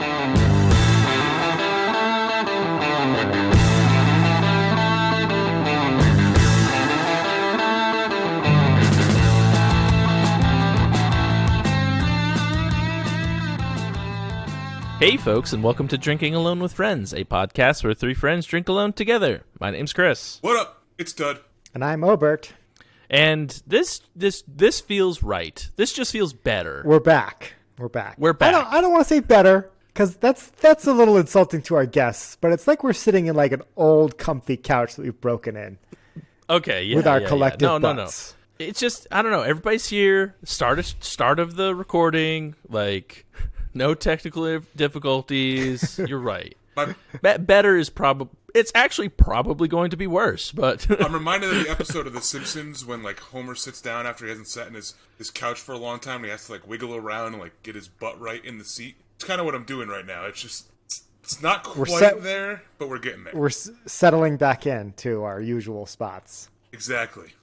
Hey folks, and welcome to Drinking Alone with Friends, a podcast where three friends drink alone together. My name's Chris. What up? It's Tud. And I'm Obert. And this feels right. This just feels better. We're back. I don't want to say better, because that's a little insulting to our guests, but it's like we're sitting in like an old comfy couch that we've broken in. Okay, yeah. With our collective No. butts. It's just, I don't know, everybody's here, start of the recording, like, no technical difficulties. You're right. Better is it's actually probably going to be worse, but I'm reminded of the episode of The Simpsons when like Homer sits down after he hasn't sat in his couch for a long time and he has to like wiggle around and like get his butt right in the seat. It's kind of what I'm doing right now. It's just, it's not quite there, but we're getting there. We're settling back in to our usual spots. Exactly.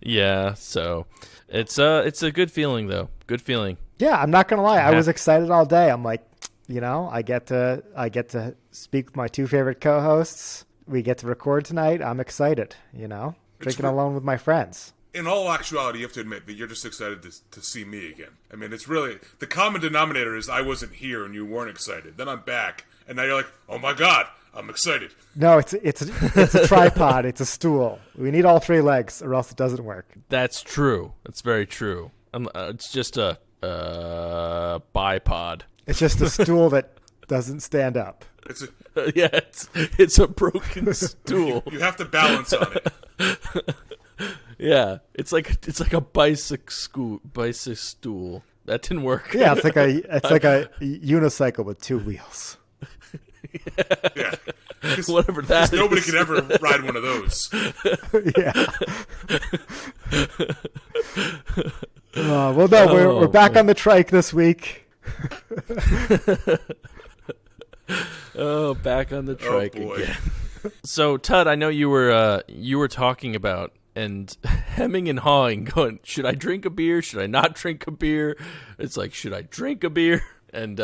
Yeah, so it's a good feeling though. Good feeling. Yeah, I'm not gonna lie. I was excited all day. I'm like, I get to speak with my two favorite co-hosts. We get to record tonight. I'm excited. Drinking alone with my friends. In all actuality, you have to admit that you're just excited to see me again. I mean, it's really the common denominator is I wasn't here and you weren't excited. Then I'm back, and now you're like, oh my god, I'm excited. No, it's a tripod. It's a stool. We need all three legs, or else it doesn't work. That's true. That's very true. It's just a bipod. It's just a stool that doesn't stand up. It's a broken stool. You have to balance on it. Yeah, it's like a bicycle stool. That didn't work. Yeah, it's like a unicycle with two wheels. Yeah. Whatever that is. Nobody could ever ride one of those. Yeah. We're back on the trike this week. Back on the trike again. Boy. So, Tud, I know you were talking about and hemming and hawing, going, should I drink a beer? Should I not drink a beer? It's like, should I drink a beer? And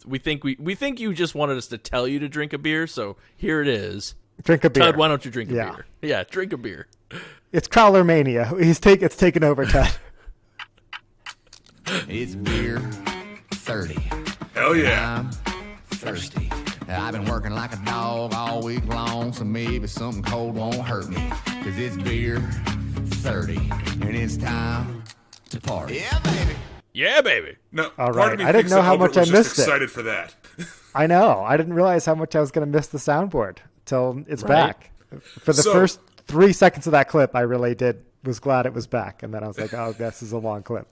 we think you just wanted us to tell you to drink a beer, so here it is. Drink a beer. Tud, why don't you drink a beer? Yeah, drink a beer. It's Crowlermania. It's taken over, Tud. It's beer 30. Hell yeah. I'm thirsty. I've been working like a dog all week long, so maybe something cold won't hurt me. Cause it's beer 30, and it's time to party. Yeah, baby. Yeah, baby. No, all part right. of me I didn't know how much I missed it. Excited for that. I know. I didn't realize how much I was going to miss the soundboard till it's back. For the first 3 seconds of that clip, I really was glad it was back, and then I was like, "Oh, this is a long clip."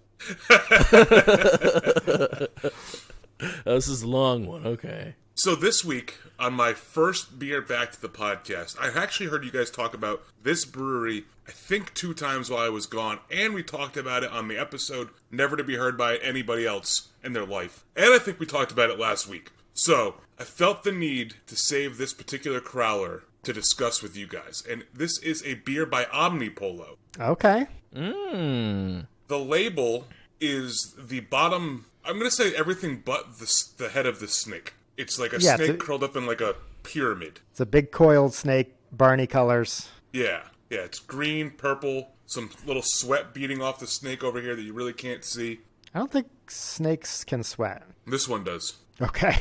This is a long one. Okay. So this week, on my first beer back to the podcast, I actually heard you guys talk about this brewery, I think 2 times while I was gone, and we talked about it on the episode Never to Be Heard by Anybody Else in Their Life. And I think we talked about it last week. So, I felt the need to save this particular crowler to discuss with you guys. And this is a beer by Omnipolo. Okay. The label is the bottom, I'm going to say everything but the head of the snake. It's like a snake curled up in like a pyramid. It's a big coiled snake, Barney colors. Yeah, it's green, purple, some little sweat beating off the snake over here that you really can't see. I don't think snakes can sweat. This one does. Okay.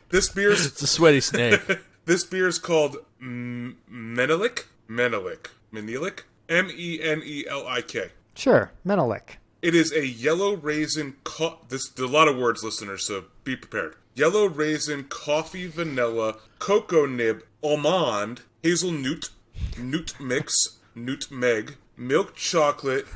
This beer's... It's a sweaty snake. This beer is called Menelik. Menelik. Menelik. Sure, Menelik. It is a yellow raisin... This is a lot of words, listeners, so be prepared. Yellow raisin, coffee, vanilla, cocoa nib, almond, hazelnut, nut mix, nutmeg, milk chocolate,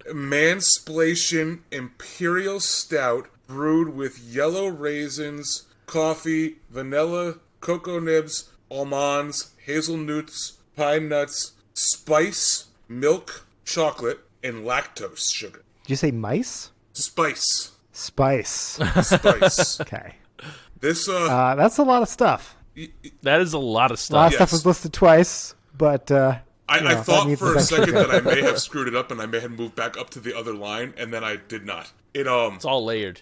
mansplation, imperial stout, brewed with yellow raisins, coffee, vanilla, cocoa nibs, almonds, hazelnuts, pine nuts, spice, milk, chocolate, and lactose sugar. Did you say mice? Spice. Spice. Okay. This that's a lot of stuff. That is a lot of A stuff. lot of stuff was listed twice, but I that thought means for a it's extra second that I good. may have screwed it up and I may have moved back up to the other line, and then I did not. It's all layered.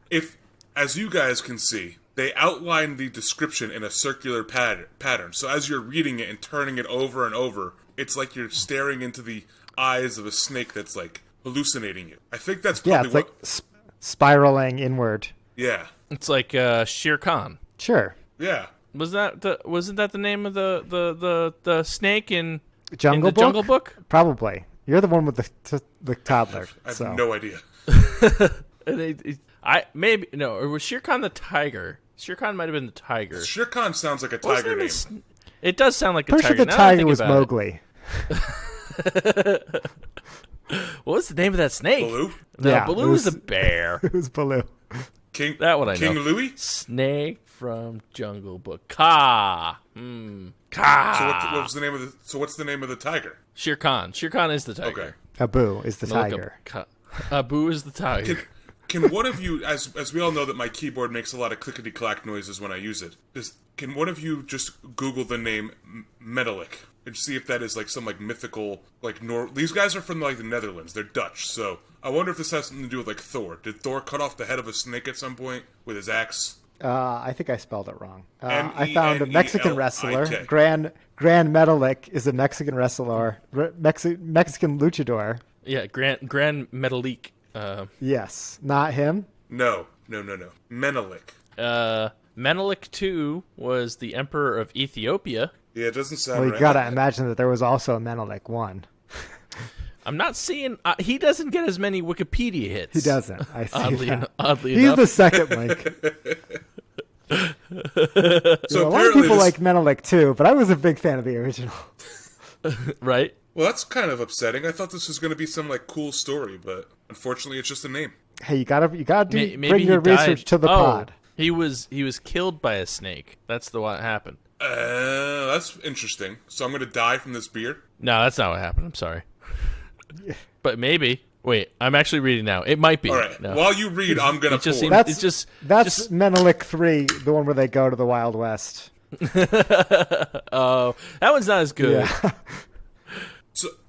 If, as you guys can see, they outline the description in a circular pattern. So as you're reading it and turning it over and over, it's like you're staring into the eyes of a snake that's like hallucinating you. I think that's Yeah, probably it's like spiraling inward. Yeah. It's like Shere Khan. Sure. Yeah. Wasn't that the name of the snake in Jungle the Book? Jungle Book? Probably. You're the one with the toddler. I have so. no idea. Or was Shere Khan the tiger? Shere Khan might have been the tiger. Shere Khan sounds like a What's tiger the name. It does sound like a Pretty tiger. sure the Now that I tiger think was about Mowgli. it. What was the name of that snake? Baloo? No, Yeah, Baloo it was was- the bear. It was Baloo. King, That one I King know. Louie? Snake from Jungle Book. Ka. Ka. So what was the name of the? So what's the name of the tiger? Shere Khan. Shere Khan is the tiger. Okay. Abu is the Now look tiger. up Abu is the tiger. Can one of you, as we all know that my keyboard makes a lot of clickety clack noises when I use it, can one of you just Google the name Menelik and see if that is like some like mythical these guys are from like the Netherlands. They're Dutch, so I wonder if this has something to do with like Thor. Did Thor cut off the head of a snake at some point with his axe? I think I spelled it wrong. I found a Menelike. Mexican wrestler. Grand Metalik is a Mexican wrestler. Mexican luchador. Yeah, Grand Metalik. Yes, not him. No. Menelik. Menelik II was the emperor of Ethiopia. Yeah, it doesn't sound Well, you right. gotta imagine that there was also a Menelik one. I'm not seeing. He doesn't get as many Wikipedia hits. He doesn't. I see. Oddly He's enough. the second link. So A lot of apparently people this- like Menelik too, but I was a big fan of the original. Right? Well, that's kind of upsetting. I thought this was going to be some like cool story, but unfortunately, it's just a name. Hey, you gotta Maybe bring your he died. research to the Oh, pod. He was killed by a snake. That's what happened. That's interesting. So I'm going to die from this beer. No, that's not what happened. I'm sorry. But maybe. Wait, I'm actually reading now. It might be. All right. No. While you read, I'm going It to just pour. seems- That's It's just Menelik 3, the one where they go to the Wild West. Oh, that one's not as good. Yeah.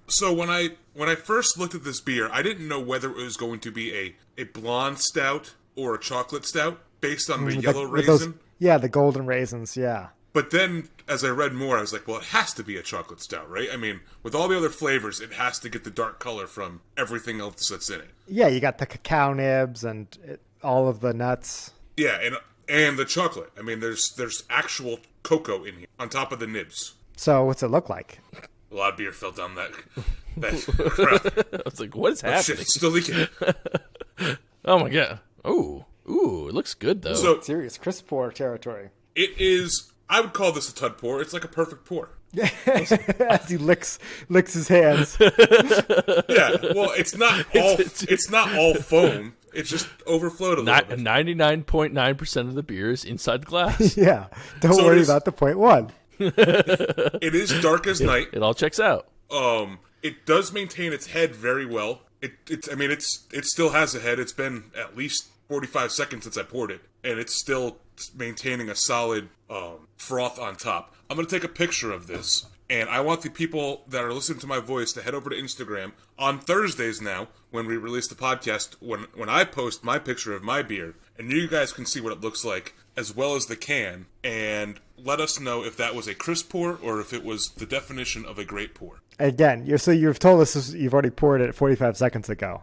So when I first looked at this beer, I didn't know whether it was going to be a blonde stout or a chocolate stout based on the yellow With raisin. the golden raisins, yeah. But then, as I read more, I was like, well, it has to be a chocolate stout, right? I mean, with all the other flavors, it has to get the dark color from everything else that's in it. Yeah, you got the cacao nibs and all of the nuts. Yeah, and the chocolate. I mean, there's actual cocoa in here on top of the nibs. So what's it look like? A lot of beer fell down that crap. I was like, what is Shit, happening? it's still leaking. Oh my god. Ooh, it looks good though. So Serious crisp pour territory. it is. I would call this a Tud pour. It's like a perfect pour. As he licks his hands. Yeah. Well, it's not all. It's not all foam. It's just overflowed a little bit. 99.9% of the beer is inside the glass. Yeah. Don't So it worry is- about the point one. It is dark as night. It all checks out. It does maintain its head very well. It still has a head. It's been at least 45 seconds since I poured it, and it's still maintaining a solid froth on top. I'm going to take a picture of this, and I want the people that are listening to my voice to head over to Instagram on Thursdays now, when we release the podcast, when I post my picture of my beer, and you guys can see what it looks like, as well as the can, and let us know if that was a crisp pour or if it was the definition of a great pour. Again, you've told us you've already poured it 45 seconds ago.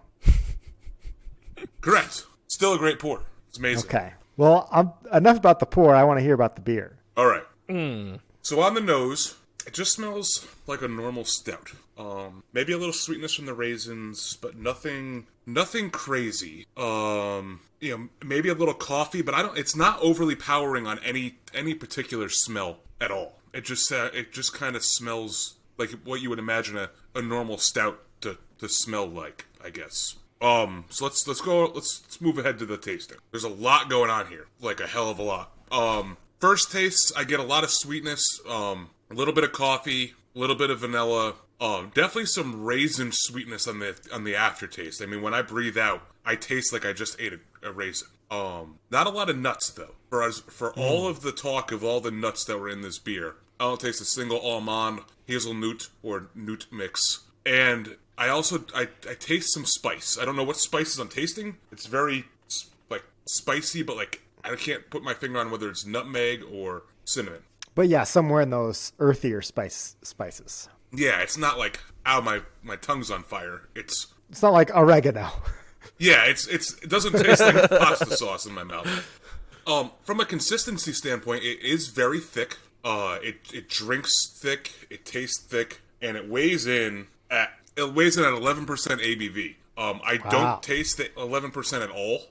Correct. Still a great pour. It's amazing. Okay. Well, enough about the pour. I want to hear about the beer. All right. So on the nose, it just smells like a normal stout. Maybe a little sweetness from the raisins, but nothing crazy. Maybe a little coffee, but it's not overly powering on any particular smell at all. It just kind of smells like what you would imagine a normal stout to smell like, I guess. So let's move ahead to the tasting. There's a lot going on here, like a hell of a lot. First taste, I get a lot of sweetness, a little bit of coffee, a little bit of vanilla, definitely some raisin sweetness on the aftertaste. I mean, when I breathe out, I taste like I just ate a raisin. Not a lot of nuts though. For all of the talk of all the nuts that were in this beer, I don't taste a single almond, hazelnut, or nut mix. And I also I taste some spice. I don't know what spices I'm tasting. It's very like spicy, but like I can't put my finger on whether it's nutmeg or cinnamon. But yeah, somewhere in those earthier spices. Yeah, it's not like, ow, my tongue's on fire. It's not like oregano. Yeah, it doesn't taste like pasta sauce in my mouth. From a consistency standpoint, it is very thick. It drinks thick, it tastes thick, and it weighs in at 11% ABV. I don't taste the 11% at all.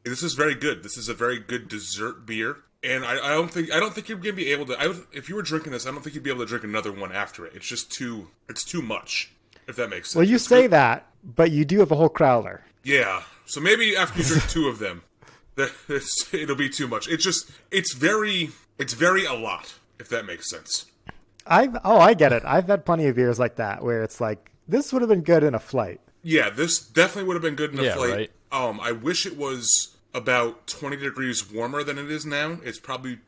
This is very good. This is a very good dessert beer. And I don't think you're gonna be able to. If you were drinking this, I don't think you'd be able to drink another one after it. It's just too much. If that makes sense. Well, you say that, but you do have a whole crowler. Yeah. So maybe after you drink 2 of them, it'll be too much. It's very a lot. If that makes sense. I get it. I've had plenty of beers like that where it's like this would have been good in a flight. Yeah, this definitely would have been good in a flight. Right. I wish it was about 20 degrees warmer than it is now. It's probably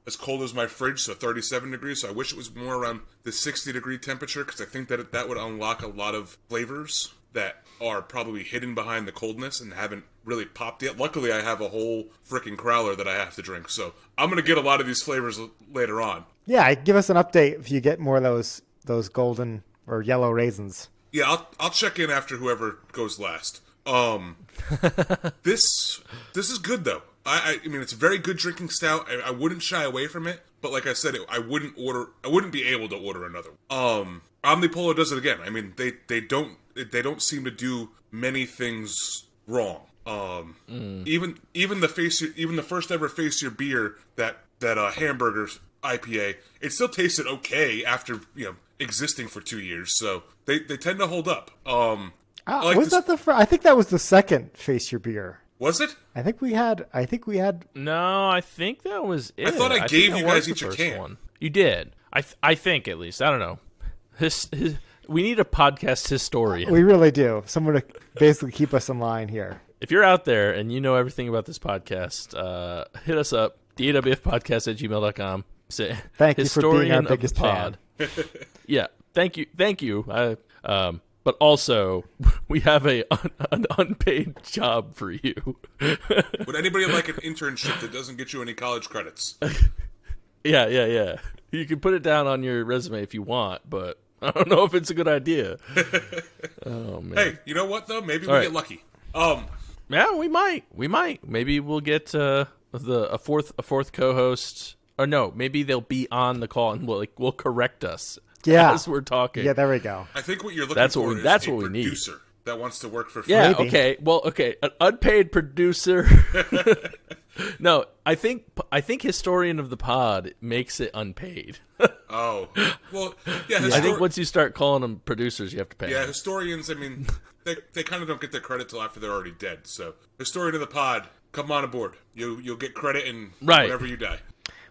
as cold as my fridge, so 37 degrees. So I wish it was more around the 60-degree temperature because I think that would unlock a lot of flavors that are probably hidden behind the coldness and haven't really popped yet. Luckily, I have a whole freaking crowler that I have to drink, so I'm going to get a lot of these flavors later on. Yeah, give us an update if you get more of those golden or yellow raisins. Yeah, I'll check in after whoever goes last. This is good though. I mean, it's a very good drinking stout. I wouldn't shy away from it, but like I said, I wouldn't be able to order another one. Omnipolo does it again. I mean, they don't seem to do many things wrong. Even the first ever Face Your Beer that hamburgers IPA, it still tasted okay after existing for 2 years. So they tend to hold up. I think that was the second Face Your Beer. Was it? I think we had. No, I think that was it. I thought I gave you guys each a can. One. You did. I think at least. I don't know. We need a podcast historian. We really do. Someone to basically keep us in line here. If you're out there and you know everything about this podcast, hit us up. dawfpodcast@gmail.com. Say, thank you for being our biggest fan. Yeah, thank you. But also, we have an unpaid job for you. Would anybody like an internship that doesn't get you any college credits? Yeah. You can put it down on your resume if you want, but I don't know if it's a good idea. Oh man. Hey, you know what though? Maybe we'll get lucky. Yeah, we might. Maybe we'll get a fourth co-host. Or no, maybe they'll be on the call and will correct us. Yeah, as we're talking. Yeah, there we go. I think what you're looking for is a producer that wants to work for free. Yeah, okay. Well, okay, an unpaid producer. No, I think historian of the pod makes it unpaid. Oh, well, yeah. I think once you start calling them producers, you have to pay. Yeah, them. Historians. I mean, they kind of don't get their credit till after they're already dead. So, historian of the pod, come on aboard. You'll get credit whenever you die.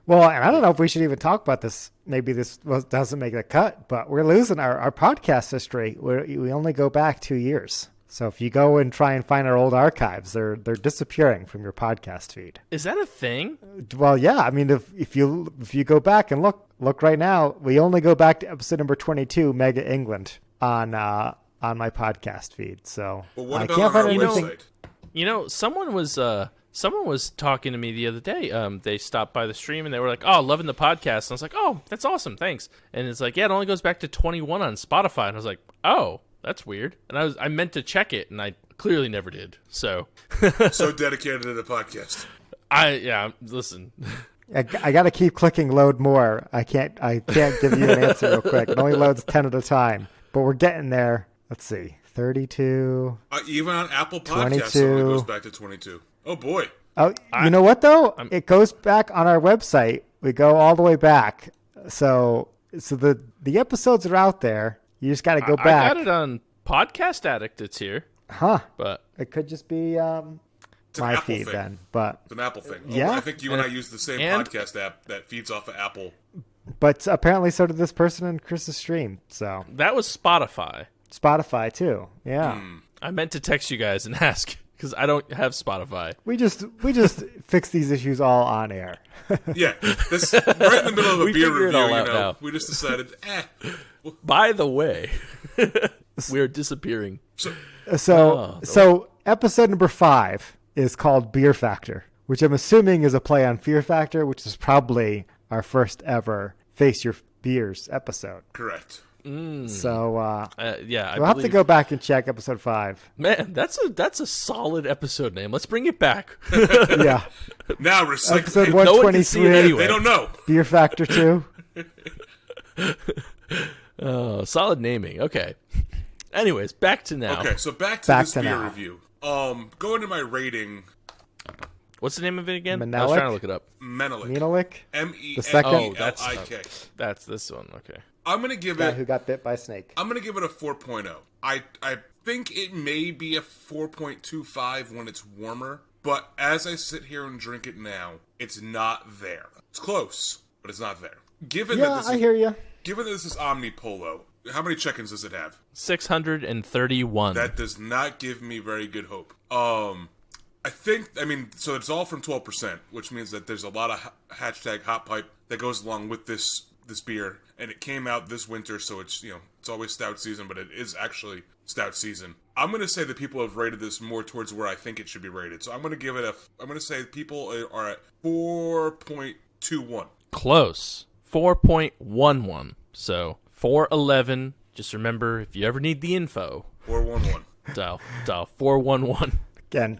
Well, and I don't know if we should even talk about this. Maybe this doesn't make the cut, but we're losing our podcast history. We only go back 2 years. So if you go and try and find our old archives, they're disappearing from your podcast feed. Is that a thing? Well, yeah. I mean, if you go back and look right now, we only go back to episode number 22, Mega England, on my podcast feed. So well, what about on our website? Someone was talking to me the other day. They stopped by the stream and they were like, "Oh, loving the podcast." And I was like, "Oh, that's awesome, thanks." And it's like, "Yeah, it only goes back to 21 on Spotify." And I was like, "Oh, that's weird." And I meant to check it, and I clearly never did. So, so dedicated to the podcast. Listen. I got to keep clicking load more. I can't give you an answer real quick. It only loads 10 at a time, but we're getting there. Let's see, 32. Even on Apple Podcasts, it only goes back to 22. Oh, boy. Oh, you know what, though? It goes back on our website. We go all the way back. So the episodes are out there. You just got to go back. I got it on Podcast Addict. It's here. Huh. But it could just be my feed thing. Then. But it's an Apple thing. Yeah. I think you and I use the same podcast app that feeds off of Apple. But apparently so did this person in Chris's stream. So that was Spotify. Spotify, too. Yeah. I meant to text you guys and ask. because I don't have Spotify. We just fix these issues all on air. Yeah, this right in the middle of a We beer figure it review. all out now. We just decided, By the way, we're disappearing. So episode number 5 is called Beer Factor, which I'm assuming is a play on Fear Factor, which is probably our first ever Face Your Beers episode. correct. So Yeah, we'll have to go back and check episode 5. Man, that's a solid episode name. Let's bring it back. Yeah. Now recycle. Episode Hey, 123. No one can see it anyway. They don't know. Beer Factor 2. Solid naming. Okay. Anyways, back to now. Okay, so back to Back this to beer now. review. Going to my rating, What's the name of it again? I was Menelik? trying to look it up. Menelik. Menelik, M-E-N-E-L-I-K. The second? Oh, that's this one. Okay. I'm gonna give guy it. who got bit by a snake. I'm gonna give it a 4.0. I think it may be a 4.25 when it's warmer, but as I sit here and drink it now, it's not there. It's close, but it's not there. Given that Yeah, this I is, hear you. given that this is Omnipolo, how many check-ins does it have? 631. That does not give me very good hope. So it's all from 12%, which means that there's a lot of hashtag hot pipe that goes along with this beer, and it came out this winter, so it's it's always stout season, but it is actually stout season. I'm gonna say that people have rated this more towards where I think it should be rated, so I'm gonna say people are at 4.21. Close. 4.11. So 411. Just remember, if you ever need the info, 411. dial 411. Again,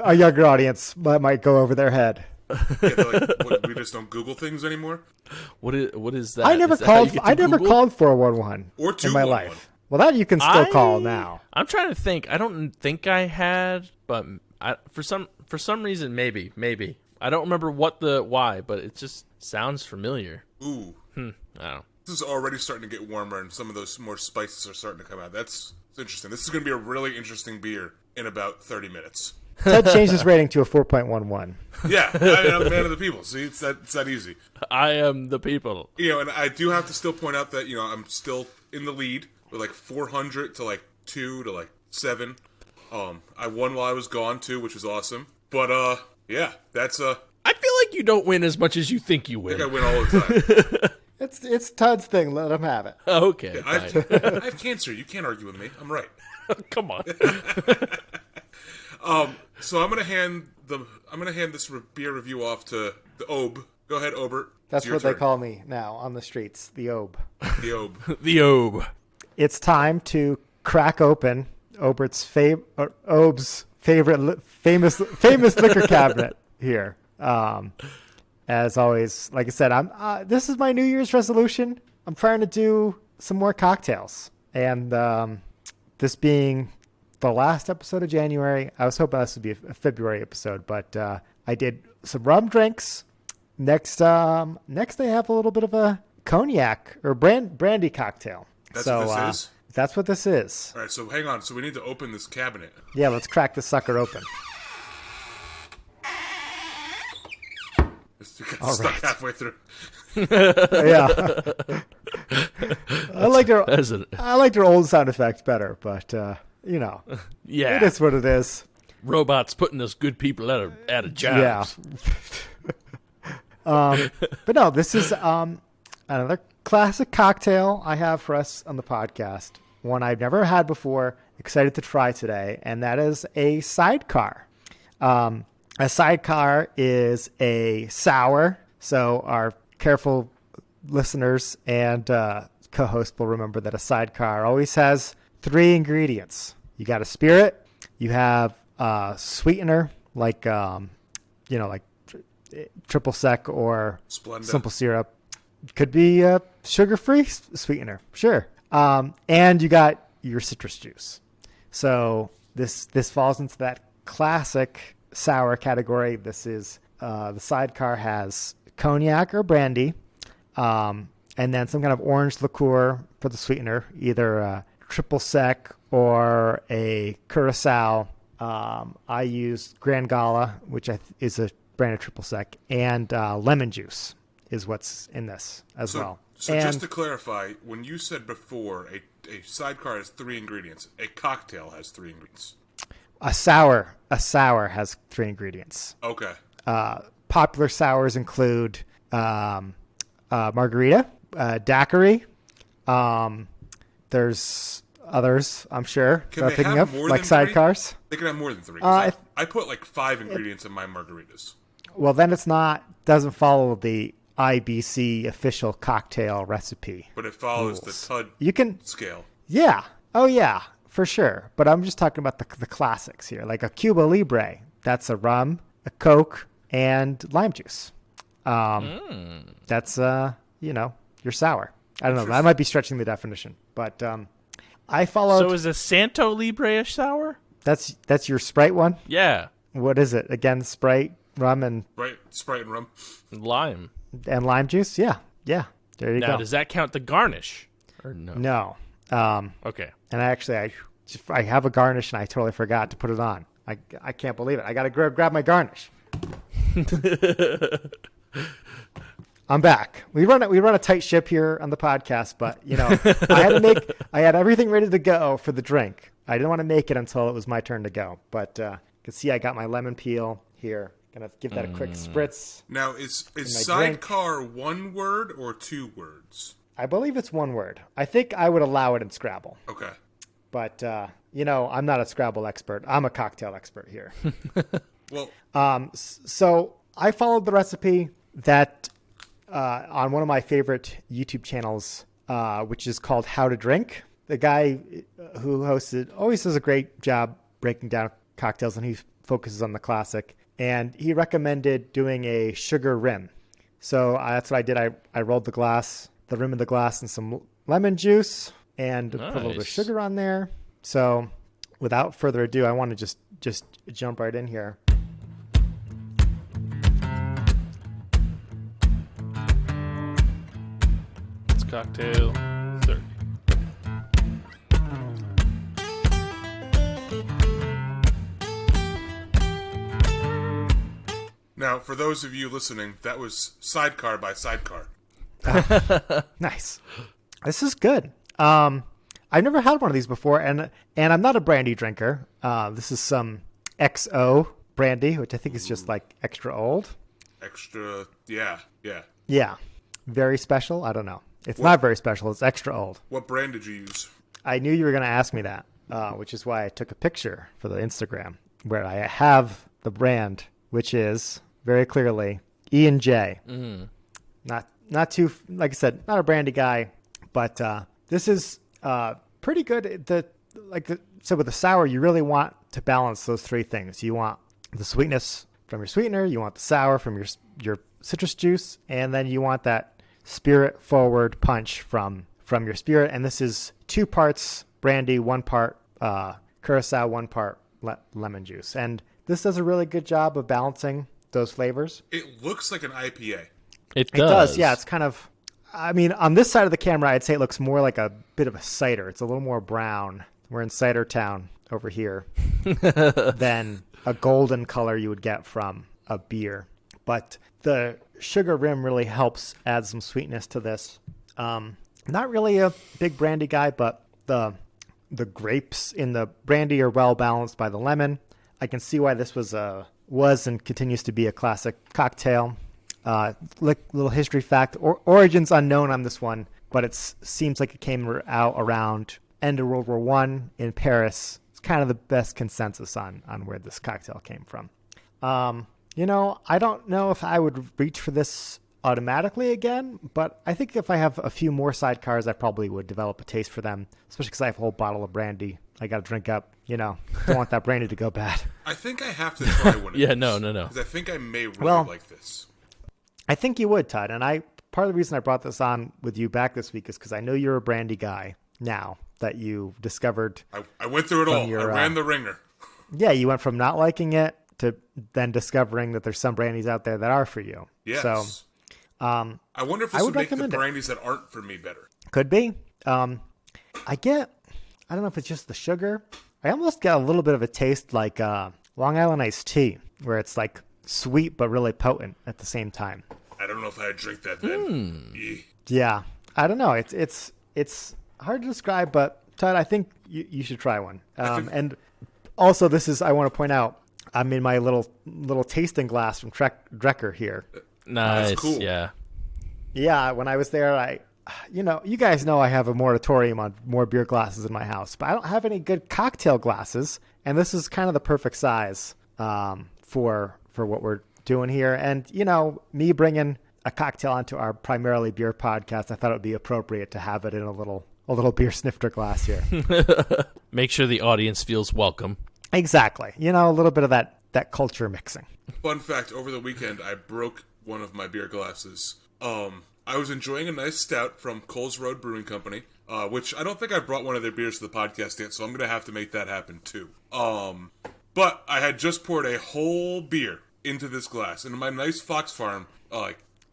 a younger audience might go over their head. Yeah, they're like, what, we just don't Google things anymore, What is that? I never Is that how you called. get to I never Google? called 411 or in 211. my life. Well, that you can still call now. I'm trying to think. I don't think I had, but for some reason, maybe. I don't remember why, but it just sounds familiar. Ooh, I don't know. this is already starting to get warmer, and some of those more spices are starting to come out. It's interesting. This is going to be a really interesting beer in about 30 minutes. Ted changed his rating to a 4.11. Yeah, I'm a man of the people. See, it's that easy. I am the people. And I do have to still point out that I'm still in the lead with like 400 to like 2 to like 7. I won while I was gone too, which was awesome. But yeah, that's I feel like you don't win as much as you think you I win. think I win all the time. It's Todd's thing. Let him have it. Okay, I fine. have cancer. You can't argue with me. I'm right. Come on. So I'm gonna hand this beer review off to the Obe. Go ahead, Obert. That's It's your what they turn. call me now on the streets, the Obe. The Obe. The Obe. It's time to crack open Obert's Obe's favorite famous liquor cabinet here. As always, like I said, this is my New Year's resolution. I'm trying to do some more cocktails, and this being the last episode of January, I was hoping this would be a February episode, but I did some rum drinks. Next I have a little bit of a cognac or brandy cocktail. That's what this is? That's what this is. All right, so hang on. So we need to open this cabinet. Yeah, let's crack this sucker open. It got All stuck right. halfway through. Yeah. I like their old sound effects better, but Yeah. it is what it is. Robots putting us good people out of jobs. Yeah. But no, this is another classic cocktail I have for us on the podcast. One I've never had before. Excited to try today, and that is a sidecar. A sidecar is a sour. So our careful listeners and co-host will remember that a sidecar always has 3 ingredients. You got a spirit. You have a sweetener like like triple sec or Splenda. simple syrup. Could be a sugar-free sweetener, sure. And you got your citrus juice. So this falls into that classic sour category. This is the sidecar has cognac or brandy, and then some kind of orange liqueur for the sweetener, either a triple sec or a curacao. I use Grand Gala, which is a brand of triple sec, and lemon juice is what's in this as well. So And just to clarify, when you said before a sidecar has 3 ingredients, a cocktail has 3 ingredients. a sour a sour has 3 ingredients. Okay. Popular sours include margarita, daiquiri. There's others, I'm sure. Can they picking have up, more like than 3? sidecars. They can have more than 3. 'Cause I put like 5 ingredients in my margaritas. Well, then doesn't follow the IBC official cocktail recipe. But it follows rules. the Tud scale. Yeah. Oh, yeah, for sure. But I'm just talking about the classics here, like a Cuba Libre. That's a rum, a Coke, and lime juice. That's your sour. I don't know. That might be stretching the definition, but I followed. So is a Santo Libre-ish sour? That's your Sprite one. Yeah, What is it again? Sprite, rum, and Right, Sprite and rum. lime. lime juice. Yeah. There you Now, go. does that count the garnish? Or no? No. Okay. And I have a garnish, and I totally forgot to put it on. I can't believe it. I got to grab my garnish. I'm back. We run a tight ship here on the podcast, but I had everything ready to go for the drink. I didn't want to make it until it was my turn to go. But you can see I got my lemon peel here. Gonna give that a quick spritz. Now, is drink. sidecar 1 word or 2 words? I believe it's 1 word. I think I would allow it in Scrabble. Okay. But I'm not a Scrabble expert. I'm a cocktail expert here. Well, So I followed the recipe that on one of my favorite YouTube channels, which is called How to Drink. The guy who hosts it always does a great job breaking down cocktails, and he focuses on the classic. And he recommended doing a sugar rim. So that's what I did. I rolled the rim of the glass in some lemon juice and put a little bit of sugar on there. So without further ado, I want to just jump right in here. It's cocktail 30. now, for those of you listening, that was Sidecar by Sidecar. Nice. This is good. I've never had one of these before, and I'm not a brandy drinker. This is some XO brandy, which I think is just like extra old. Extra, yeah. Yeah. Very special. I don't know. It's not very special. It's extra old. What brand did you use? I knew you were going to ask me that, which is why I took a picture for the Instagram where I have the brand, which is very clearly E&J. Not too, like I said, not a brandy guy, but this is pretty good. So with the sour, you really want to balance those 3 things. You want the sweetness from your sweetener, you want the sour from your citrus juice, and then you want that spirit forward punch from your spirit. And this is 2 parts brandy, 1 part curacao, 1 part lemon juice. And this does a really good job of balancing those flavors. It looks like an IPA. It does. Yeah. It's kind of, I mean, on this side of the camera, I'd say it looks more like a bit of a cider. It's a little more brown. We're in Cider Town over here than a golden color you would get from a beer. But the sugar rim really helps add some sweetness to this. Not really a big brandy guy, but the grapes in the brandy are well balanced by the lemon. I can see why this was and continues to be a classic cocktail. Little history fact, origins unknown on this one, but it seems like it came out around end of World War I in Paris. It's kind of the best consensus on where this cocktail came from. I don't know if I would reach for this automatically again, but I think if I have a few more sidecars, I probably would develop a taste for them, especially because I have a whole bottle of brandy I got to drink up. Don't want that brandy to go bad. I think I have to try one of these. No. Because I think I may really like this. I think you would, Todd. And part of the reason I brought this on with you back this week is because I know you're a brandy guy now that you discovered. I went through it all. I ran the ringer. Yeah, you went from not liking it to then discovering that there's some brandies out there that are for you. Yes. So, I wonder if this would make the brandies that aren't for me better. Could be. I don't know if it's just the sugar. I almost get a little bit of a taste like Long Island iced tea, where it's like sweet but really potent at the same time. I don't know if I'd drink that then. Yeah, I don't know. It's hard to describe, but Todd, I think you should try one. And also, I want to point out, I'm in my little tasting glass from Drecker here. Nice. That's cool. Yeah. Yeah, when I was there, you guys know I have a moratorium on more beer glasses in my house, but I don't have any good cocktail glasses, and this is kind of the perfect size for what we're doing here. And me bringing a cocktail onto our primarily beer podcast, I thought it would be appropriate to have it in a little beer snifter glass here. Make sure the audience feels welcome. Exactly. A little bit of that culture mixing. Fun fact, over the weekend, I broke one of my beer glasses. I was enjoying a nice stout from Coles Road Brewing Company, which I don't think I brought one of their beers to the podcast yet, so I'm going to have to make that happen too. But I had just poured a whole beer into this glass, into my nice Fox Farm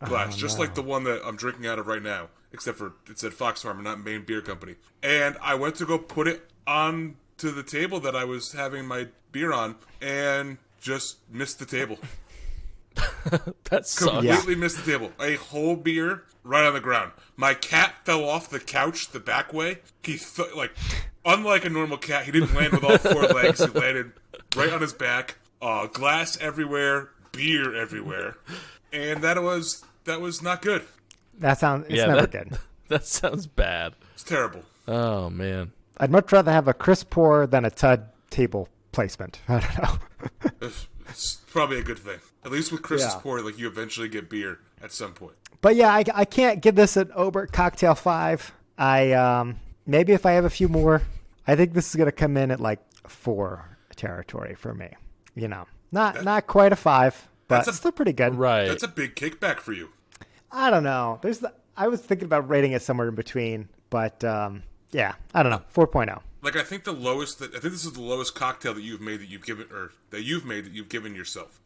glass, just like the one that I'm drinking out of right now, except for it said Fox Farm and not Maine Beer Company. And I went to go put it on to the table that I was having my beer on, and just missed the table. That sucks. Completely missed the table. A whole beer right on the ground. My cat fell off the couch the back way. He unlike a normal cat, he didn't land with all four legs. He landed right on his back. Glass everywhere, beer everywhere, and that was not good. Never good. That sounds bad. It's terrible. Oh man. I'd much rather have a crisp pour than a Tud table placement. I don't know. It's probably a good thing. At least with Chris's pour, you eventually get beer at some point. But yeah, I can't give this an Obert Cocktail 5. Maybe if I have a few more, I think this is going to come in at 4 territory for me. Not quite a 5, but still pretty good. Right. That's a big kickback for you. I don't know. I was thinking about rating it somewhere in between, but yeah, I don't know. 4.0. I think this is the lowest cocktail that you've made that you've given yourself.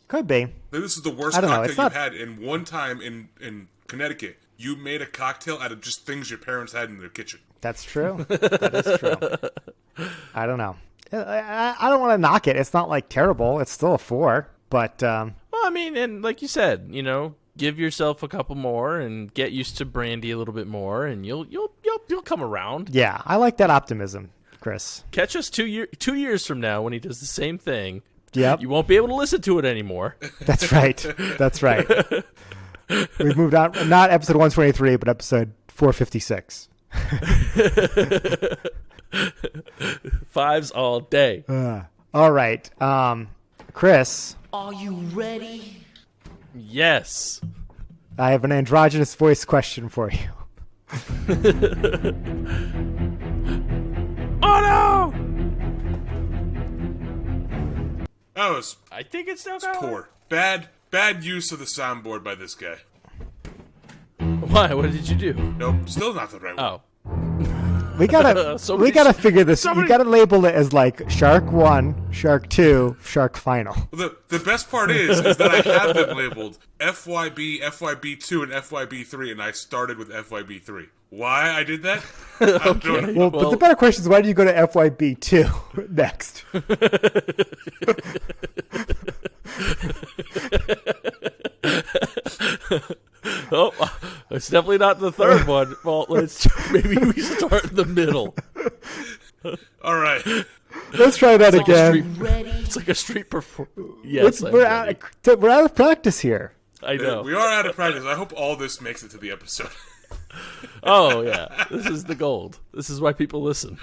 Could be. This is the worst cocktail you've had. In one time in Connecticut, you made a cocktail out of just things your parents had in their kitchen. That's true. That is true. I don't know. I don't want to knock it. It's not terrible. It's still a 4, but well, I mean, and like you said, give yourself a couple more and get used to brandy a little bit more, and you'll come around. Yeah, I like that optimism, Chris. Catch us 2 years from now when he does the same thing. Yep. You won't be able to listen to it anymore. That's right. That's right. We've moved on. Not episode 123, but episode 456. 5s all day. All right. Chris. Are you ready? Yes. I have an androgynous voice question for you. Oh no! I think it's still poor. Bad use of the soundboard by this guy. Why? What did you do? Nope, still not the right one. Oh. We gotta figure this. You gotta label it as Shark 1, Shark 2, Shark Final. Well, the best part is that I have them labeled FYB, FYB2, and FYB3, and I started with FYB3. Why I did that? Okay. Well, but the better question is, why do you go to FYB2 next? Oh, it's definitely not the third one. Well, maybe we start in the middle. All right. Let's try that again. It's like a street performance. Yes, we're out of practice here. I know. We are out of practice. I hope all this makes it to the episode. Oh, yeah. This is the gold. This is why people listen.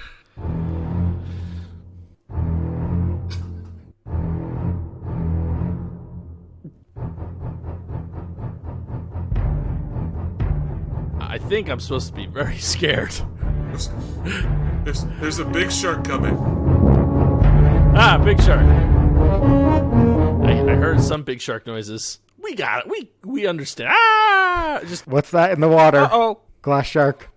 I think I'm supposed to be very scared. There's a big shark coming. Ah, big shark. I heard some big shark noises. We got it. We understand. Ah! What's that in the water? Uh-oh. Glass shark.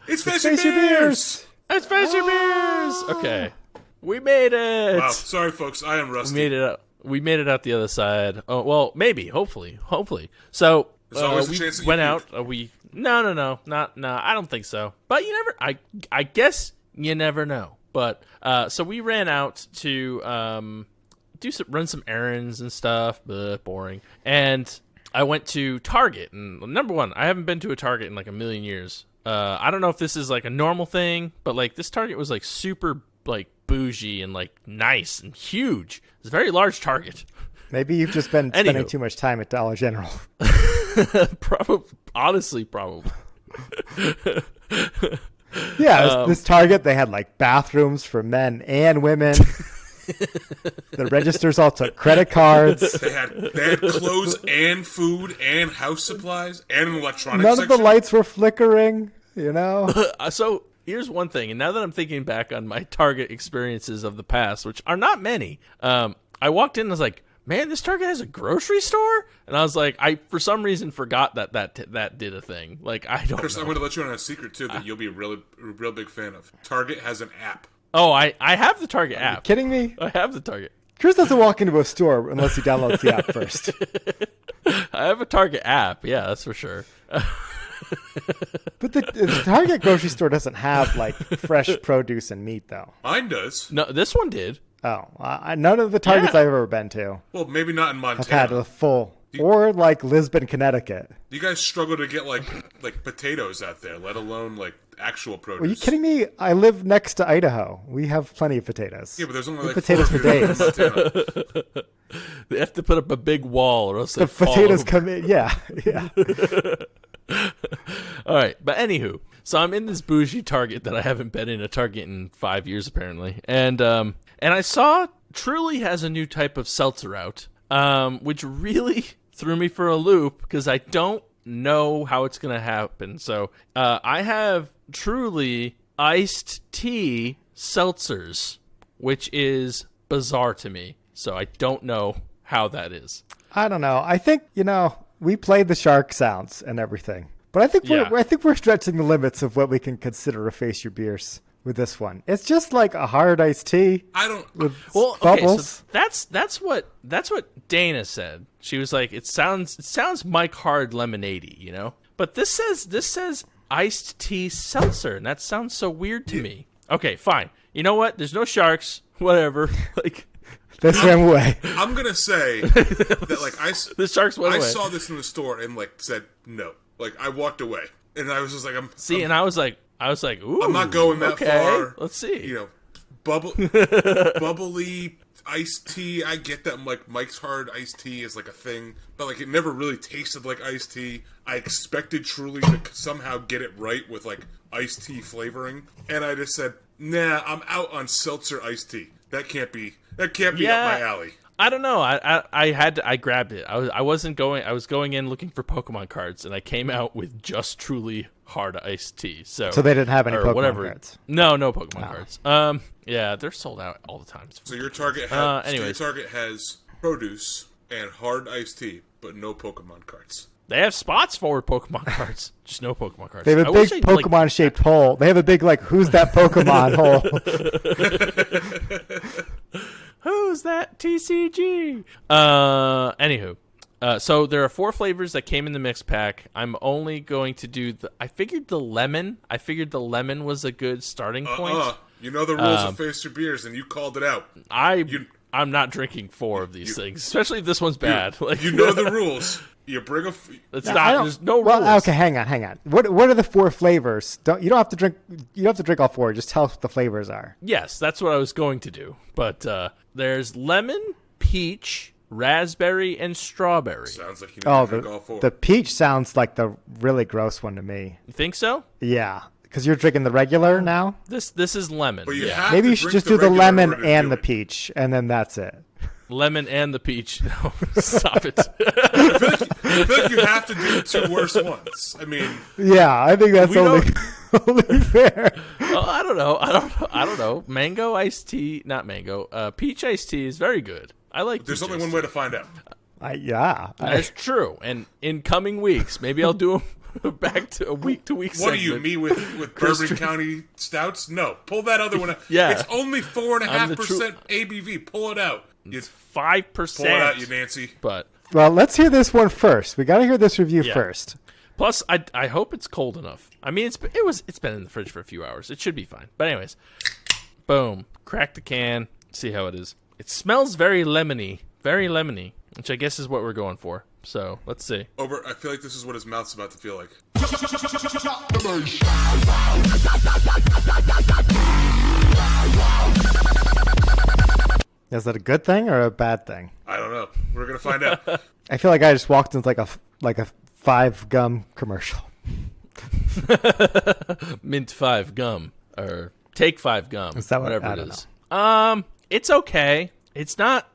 It's Fishy Beers! It's Fishy Beers! Okay. We made it. Wow, sorry folks, I am rusty. We made it out. We made it out the other side. Oh, well, maybe, hopefully. So, There's always a we chance that you went puke. out. No, I don't think so. But you never, I guess you never know. But, so we ran out to, run some errands and stuff, but boring. And I went to Target, and number one, I haven't been to a Target in a million years. I don't know if this is a normal thing, but this Target was super bougie and like nice and huge. It's a very large Target. Maybe you've just been spending too much time at Dollar General. Honestly, probably. Yeah, this Target, they had like bathrooms for men and women. The registers all took credit cards. They had clothes and food and house supplies and an electronics None section. of the lights were flickering, you know? So here's one thing, and now that I'm thinking back on my Target experiences of the past, which are not many, I walked in and was like, man, this Target has a grocery store? And I was like, I for some reason forgot that did a thing. Like, I don't Chris, know. I'm going to let you in on a secret, too, that you'll be a real big fan of. Target has an app. Oh, I have the Target app. Are you kidding me? I have the Target. Chris doesn't walk into a store unless he downloads the app first. I have a Target app. Yeah, that's for sure. But the Target grocery store doesn't have like fresh produce and meat, though. Mine does. No, this one did. Oh, none of the Targets Yeah. I've ever been to Well, maybe not in have Montana. had a full, or like Lisbon, Connecticut. You guys struggle to get like potatoes out there, let alone like actual produce. Are you kidding me? I live next to Idaho. We have plenty of potatoes. Yeah, but there's only We like have potatoes for 4 people in days. Montana. They have to put up a big wall or else The they fall potatoes over. come in. Yeah. All right, but anywho, so I'm in this bougie Target that I haven't been in a Target in 5 years apparently, and I saw Truly has a new type of seltzer out, which really threw me for a loop because I don't know how it's gonna happen. So I have Truly iced tea seltzers, which is bizarre to me. So I don't know how that is. I don't know. I think, we played the shark sounds and everything. But I think we're stretching the limits of what we can consider a face your beers with this one. It's just like a hard iced tea I don't. with Well, okay, bubbles. so that's what Dana said. She was like, it sounds Mike Hard lemonade-y, But this says iced tea seltzer, and that sounds so weird to me. Okay, fine. You know what? There's no sharks. Whatever. Like, They swam away. I'm gonna say that like the sharks went I away. saw this in the store and like said no. Like I walked away and I was just like, and I was like, ooh, I'm not going that okay, far. Let's see. Bubbly iced tea. I get that like Mike's Hard iced tea is like a thing, but like it never really tasted like iced tea. I expected Truly to somehow get it right with like iced tea flavoring, and I just said, nah, I'm out on seltzer iced tea. That can't be up my alley. I don't know. I grabbed it. I was going in looking for Pokemon cards, and I came out with just Truly hard iced tea. So they didn't have any or Pokemon whatever. cards. No Pokemon cards. Yeah, they're sold out all the time. So your Target has produce and hard iced tea, but no Pokemon cards. They have spots for Pokemon cards, just no Pokemon cards. They have a big Pokemon-shaped hole. They have a big, who's that Pokemon hole? Who's that TCG? Anywho, so there are 4 flavors that came in the mix pack. I'm only going to do I figured the lemon was a good starting point. You know the rules of Face Your Beers, and you called it out. I'm not drinking 4 of these things, especially if this one's bad. You know the rules. You bring a. There's no rules. Well, okay, hang on. What are the 4 flavors? You don't have to drink. You don't have to drink all 4. Just tell us what the flavors are. Yes, that's what I was going to do. But there's lemon, peach, raspberry, and strawberry. Sounds like you need to drink all 4. The peach sounds like the really gross one to me. You think so? Yeah, because you're drinking the regular now. This is lemon. But you yeah. have Maybe to you should drink just do the regular in lemon order to and do the it. peach, and then that's it. Lemon and the peach. No, stop it. I feel like you have to do the 2 worst ones. I mean, Yeah, I think that's only fair. Well, I don't know. Mango iced tea, not mango. Peach iced tea is very good. I like. there's peach only iced one way to find out. That's true. And in coming weeks, maybe I'll do them back to a week-to-week What segment. are you, me with Bourbon County Stouts? No, pull that other one out. Yeah. It's only 4.5% ABV. Pull it out. It's 5%. Pull it out, you Nancy. But Well, let's hear this one first. We got to hear this review first. plus, I hope it's cold enough. I mean, it's been in the fridge for a few hours. It should be fine. But anyways, boom, crack the can. See how it is. It smells very lemony, which I guess is what we're going for. So let's see. Ober, I feel like this is what his mouth's about to feel like. Is that a good thing or a bad thing? I don't know. We're gonna find out. I feel like I just walked into like a 5 gum commercial. Mint 5 gum or take 5 gum. Is that what, whatever I it don't is. know. It's okay. It's not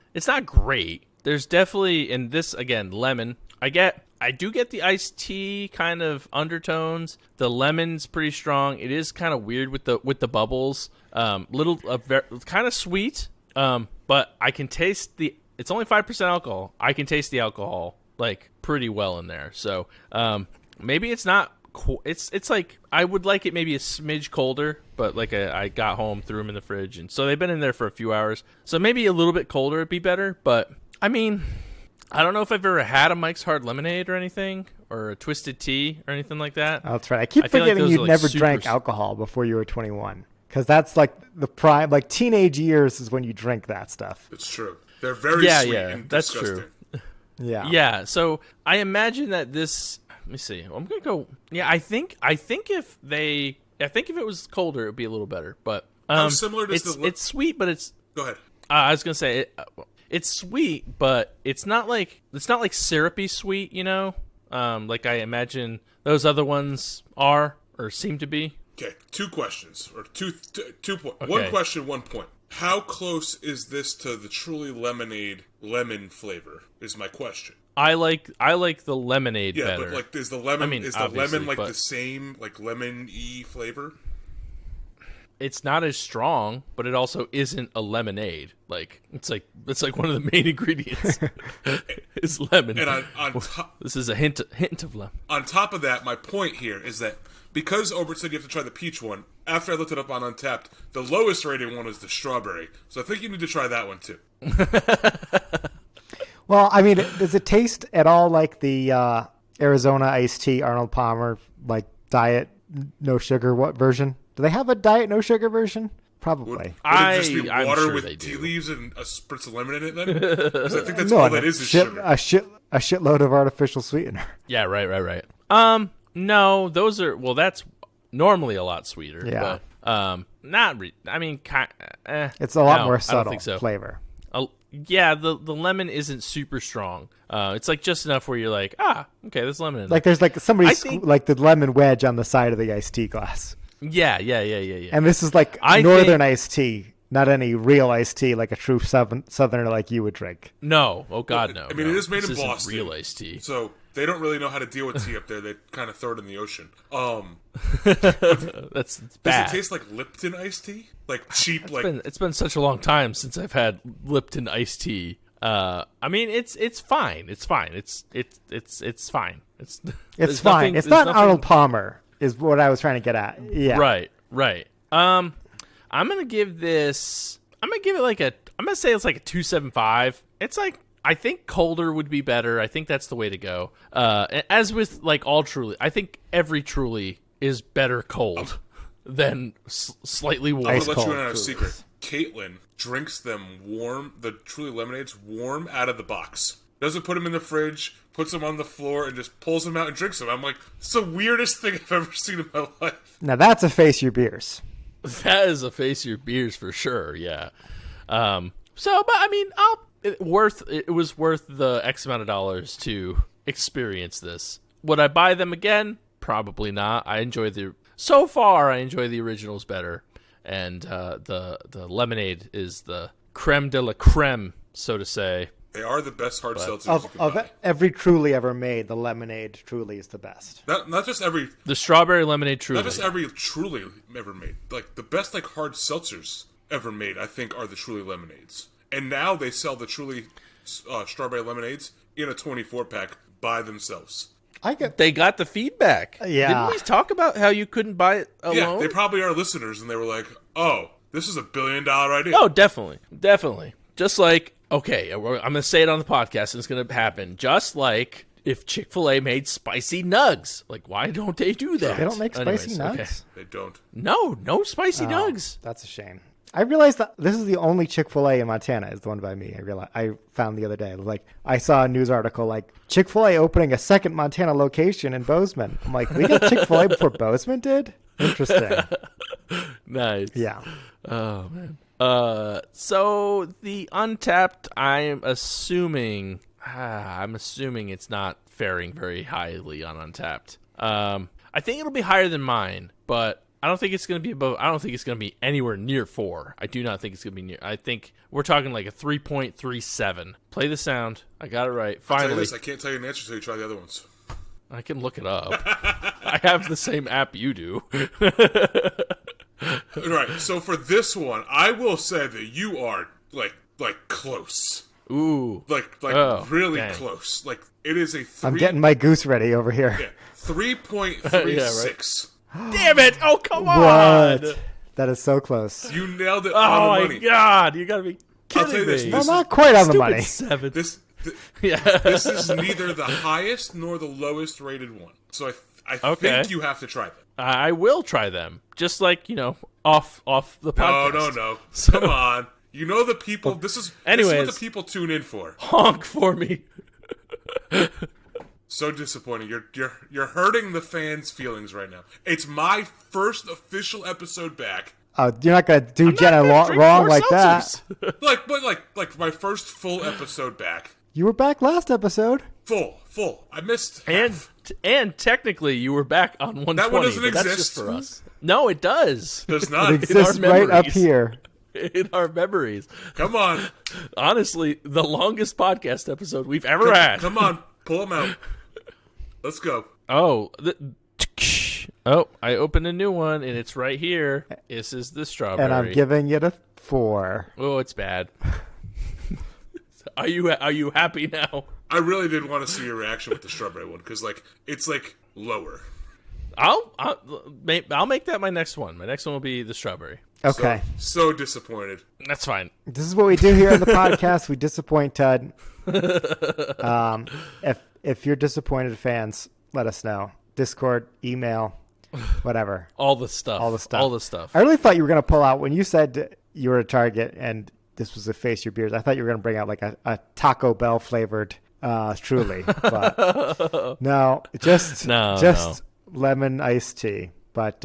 great. There's definitely, in this again, lemon. I do get the iced tea kind of undertones. The lemon's pretty strong. It is kind of weird with the bubbles. Kind of sweet. But I can taste it's only 5% alcohol. I can taste the alcohol like pretty well in there. So, maybe it's not it's like I would like it maybe a smidge colder, but like I got home, threw them in the fridge, and so they've been in there for a few hours. So maybe a little bit colder would be better, but I mean, I don't know if I've ever had a Mike's Hard Lemonade or anything, or a Twisted Tea or anything like that. Oh, that's right. I keep feel like forgetting those you are, like, never super drank alcohol before you were 21. Because that's like the prime, like teenage years is when you drink that stuff. It's true. They're very sweet and that's disgusting. true. Yeah. So I imagine that this. Let me see. I'm gonna go. Yeah, I think if it was colder, it would be a little better. But How similar does it's sweet, but it's. Go ahead. I was gonna say it's sweet, but it's not like syrupy sweet. You know, like I imagine those other ones are or seem to be. Okay, 2 questions or two points. Okay. 1 question, 1 point. How close is this to the Truly Lemonade lemon flavor? Is my question. I like the lemonade better. But like, is the lemon like but the same like lemon-y flavor? It's not as strong, but it also isn't a lemonade. Like it's like one of the main ingredients is lemon. And on top, this is a hint of lemon. On top of that, my point here is that because Obert said you have to try the peach one, after I looked it up on Untapped, the lowest rated one is the strawberry. So I think you need to try that one too. Well, I mean, does it taste at all like the Arizona iced tea Arnold Palmer, like diet no sugar version? Do they have a diet no sugar version? Probably. Would it just be I'm water sure with they tea do. leaves and a spritz of lemon in it then? Because I think that's all that is sugar. A shitload of artificial sweetener. Yeah, right. No, those are that's normally a lot sweeter. Yeah. But not. I mean, It's a lot more I don't subtle think so. flavor. Yeah, the lemon isn't super strong. It's like just enough where you're like, okay, there's lemon in Like there. there's like like the lemon wedge on the side of the iced tea glass. Yeah. And this is like northern iced tea, not any real iced tea like a true southerner like you would drink. No, oh god, no. I mean, no. it is made This in isn't Boston. real iced tea. So they don't really know how to deal with tea up there. They kind of throw it in the ocean. That's bad. Does it taste like Lipton iced tea? Like cheap, It's been such a long time since I've had Lipton iced tea. I mean, it's fine. It's fine. It's fine. It's fine. It's not Arnold Palmer, is what I was trying to get at. Yeah. Right. I'm gonna give it like I'm gonna say it's like a 2.75. It's like, I think colder would be better. I think that's the way to go. As with like all Truly, I think every Truly is better cold than slightly warm. I'm gonna let you in on a secret. Caitlin drinks them warm, the Truly lemonades warm out of the box. Doesn't put them in the fridge, puts them on the floor, and just pulls them out and drinks them. I'm like, it's the weirdest thing I've ever seen in my life. Now that's a face your beers. That is a face your beers for sure. Yeah. But I mean, it was worth the X amount of dollars to experience this. Would I buy them again? Probably not. So far I enjoy the originals better, and the lemonade is the creme de la creme, so to say. They are the best hard seltzers you can Of buy. every Truly ever made, the lemonade Truly is the best. Not just every The strawberry lemonade Truly. Not just every Truly ever made. Like, the best, like, hard seltzers ever made, I think, are the Truly lemonades. And now they sell the Truly strawberry lemonades in a 24-pack by themselves. They got the feedback. Yeah. Didn't we talk about how you couldn't buy it alone? Yeah, they probably are listeners, and they were like, oh, this is a $1 billion idea. Oh, definitely. Just like, okay, I'm going to say it on the podcast, and it's going to happen. Just like if Chick-fil-A made spicy nugs. Like, why don't they do that? They don't make spicy nugs? Okay. They don't. No spicy nugs. That's a shame. I realized that this is the only Chick-fil-A in Montana is the one by me. I found the other day. Like, I saw a news article like Chick-fil-A opening a second Montana location in Bozeman. I'm like, we got Chick-fil-A before Bozeman did? Interesting. Nice. Yeah. Oh, man. So the Untapped, I'm assuming it's not faring very highly on Untapped. I think it'll be higher than mine, but I don't think it's going to be above. I don't think it's going to be anywhere near 4. I do not think it's going to be near. I think we're talking like a 3.37. Play the sound. I got it right. Finally. I'll tell you this, I can't tell you an answer until you try the other ones. I can look it up. I have the same app you do. Right. So for this one, I will say that you are like close. Ooh. Really dang. close. Like it is a 3. I'm getting my goose ready over here. Yeah, 3.36. Yeah, right. Damn it! Oh, come on! What? That is so close. You nailed it Oh on the my money. God! You gotta be I'll kidding tell you this, me. I'm not quite on the Stupid money. 7. This Yeah. this is neither the highest nor the lowest rated one. So I Okay. think you have to try them. I will try them, just like off the podcast. No. So- Come on. You know the people. This is what Anyways. the people tune in for. Honk for me. So disappointing. You're hurting the fans' feelings right now. It's my first official episode back. You're not gonna do Jenna Drink wrong more like that. But my first full episode back. You were back last episode. Full. I missed And half. and technically, you were back on 120. That one doesn't but that's exist. just for us. No, it does. Does not. It exists our right up memories. here. In our memories. Come on. Honestly, the longest podcast episode we've ever had. Come on. Pull them out. Let's go. Oh, I opened a new one, and it's right here. This is the strawberry. And I'm giving it a 4. Oh, it's bad. Are you happy now? I really did want to see your reaction with the strawberry one because it's lower. I'll make that my next one. My next one will be the strawberry. Okay. So disappointed. That's fine. This is what we do here on the podcast. We disappoint Tud. If you're disappointed, fans, let us know. Discord, email, whatever. All the stuff. I really thought you were going to pull out when you said you were a Target and this was a Face Your Beers. I thought you were going to bring out like a Taco Bell flavored Truly, but no, just lemon iced tea. But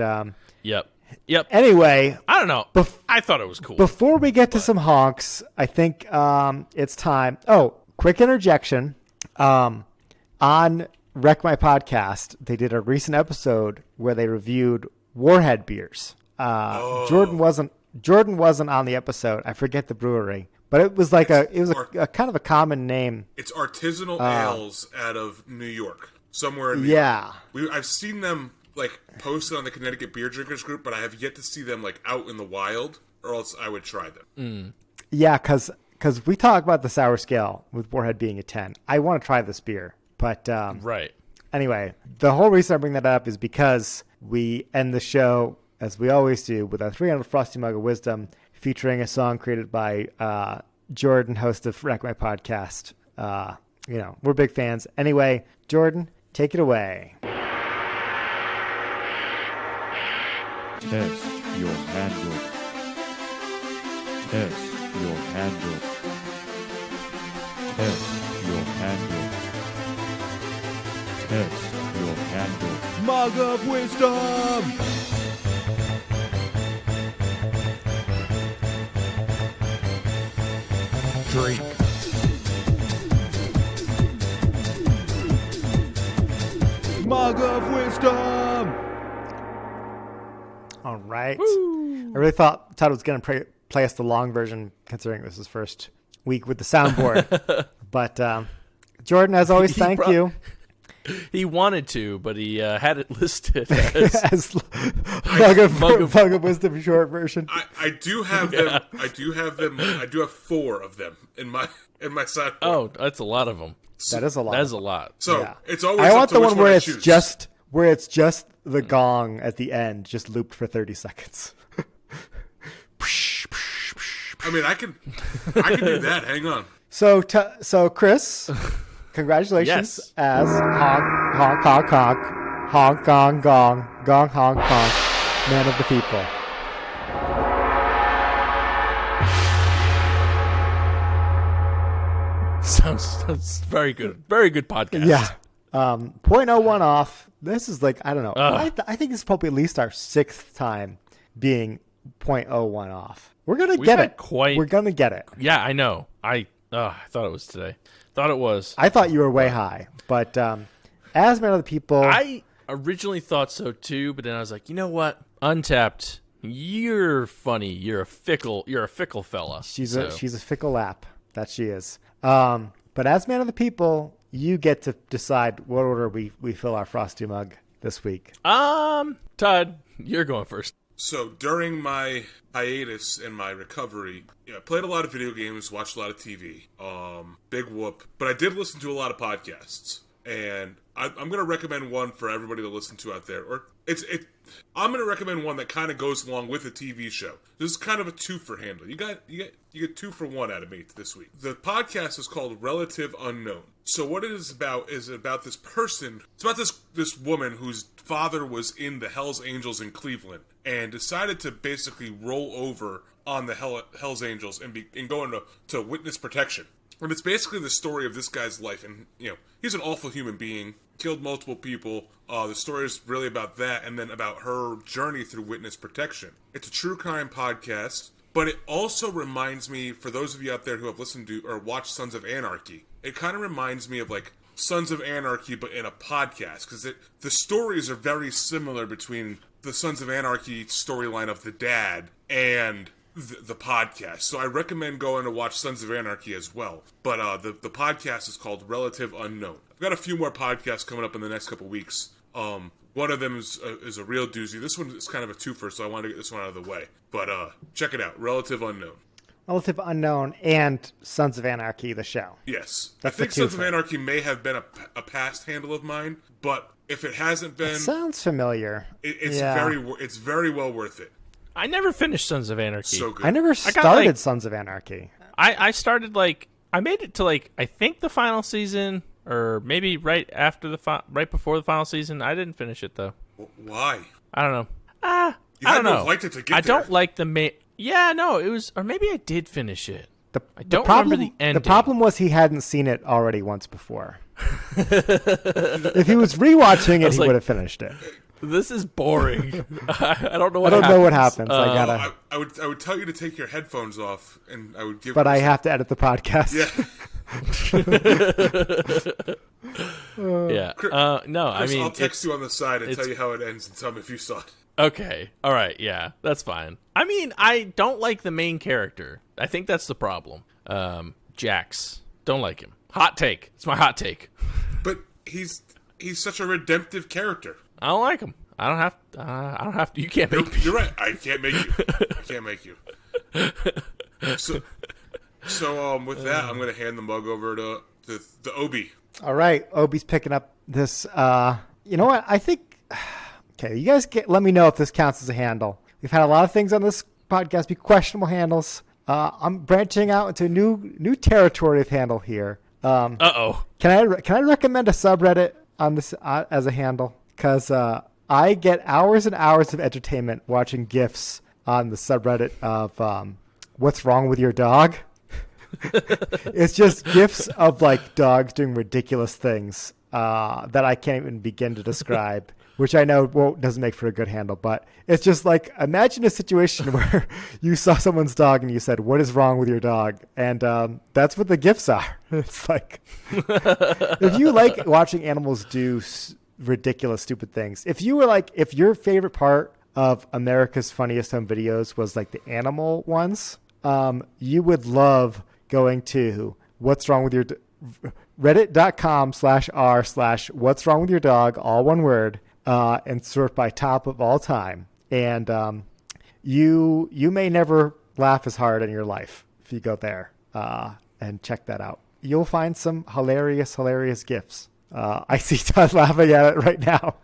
Yep. Anyway, I don't know. I thought it was cool. Before we get to some honks, I think it's time. Oh, quick interjection. On Wreck My Podcast, they did a recent episode where they reviewed Warhead beers. Jordan wasn't on the episode. I forget the brewery, but it was like a kind of a common name. It's artisanal ales out of New York, somewhere in New York. I've seen them posted on the Connecticut Beer Drinkers group, but I have yet to see them out in the wild, or else I would try them. Yeah, because we talk about the sour scale with Warhead being a 10. I want to try this beer, but right. Anyway, the whole reason I bring that up is because we end the show, as we always do, with our 300 Frosty Mug of Wisdom, featuring a song created by Jordan, host of Wreck My Podcast. We're big fans. Anyway, Jordan, take it away. Test your handle. Test your handle. Test your handle. Test your handle. Mug of Wisdom! Drink. Mug of Wisdom! All right. Woo. I really thought Todd was going to play us the long version, considering this is his first week with the soundboard. But Jordan, as always, thank you. He wanted to, but he had it listed as Mug of Wisdom short version. I do have them. I do have 4 of them in my sideboard. Oh, that's a lot of them. That is a lot. That is a lot. So it's always. I want the one where it's just the gong at the end, just looped for 30 seconds. I mean, I can do that. Hang on. So Chris, congratulations as honk gong honk man of the people. Sounds very good. Very good podcast. Yeah. 0.01 off. This is I don't know. I think this is probably at least our 6th time being 0.01 off. We're gonna We've get had it. quite- We're gonna get it. Yeah, I know. I thought it was today. Thought it was. I thought you were way high, but as man of the people, I originally thought so too, but then I was like, you know what? Untapped. You're funny. You're a fickle fella. she's a fickle lap. That she is. But as man of the people, you get to decide what order we fill our Frosty mug this week. Todd, you're going first. So during my hiatus and my recovery, I played a lot of video games, watched a lot of TV. Big whoop. But I did listen to a lot of podcasts. And I'm going to recommend one for everybody to listen to out there. I'm going to recommend one that kind of goes along with a TV show. This is kind of a two-for handle. You get 2 for 1 out of me this week. The podcast is called Relative Unknown. So what it is about this person. It's about this woman whose father was in the Hells Angels in Cleveland and decided to basically roll over on the Hells Angels and go into witness protection. And it's basically the story of this guy's life. And, he's an awful human being, killed multiple people. The story is really about that and then about her journey through witness protection. It's a true crime podcast, but it also reminds me, for those of you out there who have listened to or watched Sons of Anarchy, it kind of reminds me of like Sons of Anarchy, but in a podcast. Because the stories are very similar between the Sons of Anarchy storyline of the dad and the podcast. So I recommend going to watch Sons of Anarchy as well. But the podcast is called Relative Unknown. I've got a few more podcasts coming up in the next couple weeks. One of them is a real doozy. This one is kind of a twofer, so I want to get this one out of the way. But check it out, Relative Unknown. Relative Unknown and Sons of Anarchy, the show. Yes. That's I think the Sons of twofer. Anarchy may have been a past handle of mine, but if it hasn't been, Sounds familiar. it's very well worth it. I never finished Sons of Anarchy. So good. I never started Sons of Anarchy. I started I made it to I think the final season, or maybe right before the final season. I didn't finish it though. Why? I don't know. You I had don't to know. have liked it to get I there. don't like the main. Yeah, no, it was, or maybe I did finish it. I don't problem, remember the ending. The problem was he hadn't seen it already once before. If he was rewatching it, he would have finished it. This is boring. I don't know what I don't happens. know what happens. I gotta. I would tell you to take your headphones off, and I would give. But I have to edit the podcast. Yeah. Yeah. No, Chris, I mean, I'll text you on the side and tell you how it ends and tell me if you saw it. Okay. All right. Yeah, that's fine. I mean, I don't like the main character. I think that's the problem. Jax. Don't like him. Hot take. It's my hot take. But he's such a redemptive character. I don't like him. I don't have to. You can't make me. You're right. I can't make you. I can't make you. So with that, I'm going to hand the mug over to the Obi. All right, Obi's picking up this. You know what? I think. Okay, you guys let me know if this counts as a handle. We've had a lot of things on this podcast be questionable handles. I'm branching out into new territory of handle here. Uh-oh. Can I recommend a subreddit on this as a handle? Because I get hours and hours of entertainment watching GIFs on the subreddit of What's Wrong With Your Dog? It's just GIFs of dogs doing ridiculous things that I can't even begin to describe, which I know doesn't make for a good handle, but it's just imagine a situation where you saw someone's dog and you said, "What is wrong with your dog?" And that's what the GIFs are. It's if you like watching animals do ridiculous, stupid things, if your favorite part of America's Funniest Home Videos was the animal ones, you would love going to What's Wrong With Your reddit.com/r/What's Wrong With Your Dog, all one word, and sort by top of all time. And you may never laugh as hard in your life if you go there and check that out. You'll find some hilarious GIFs. I see Todd laughing at it right now.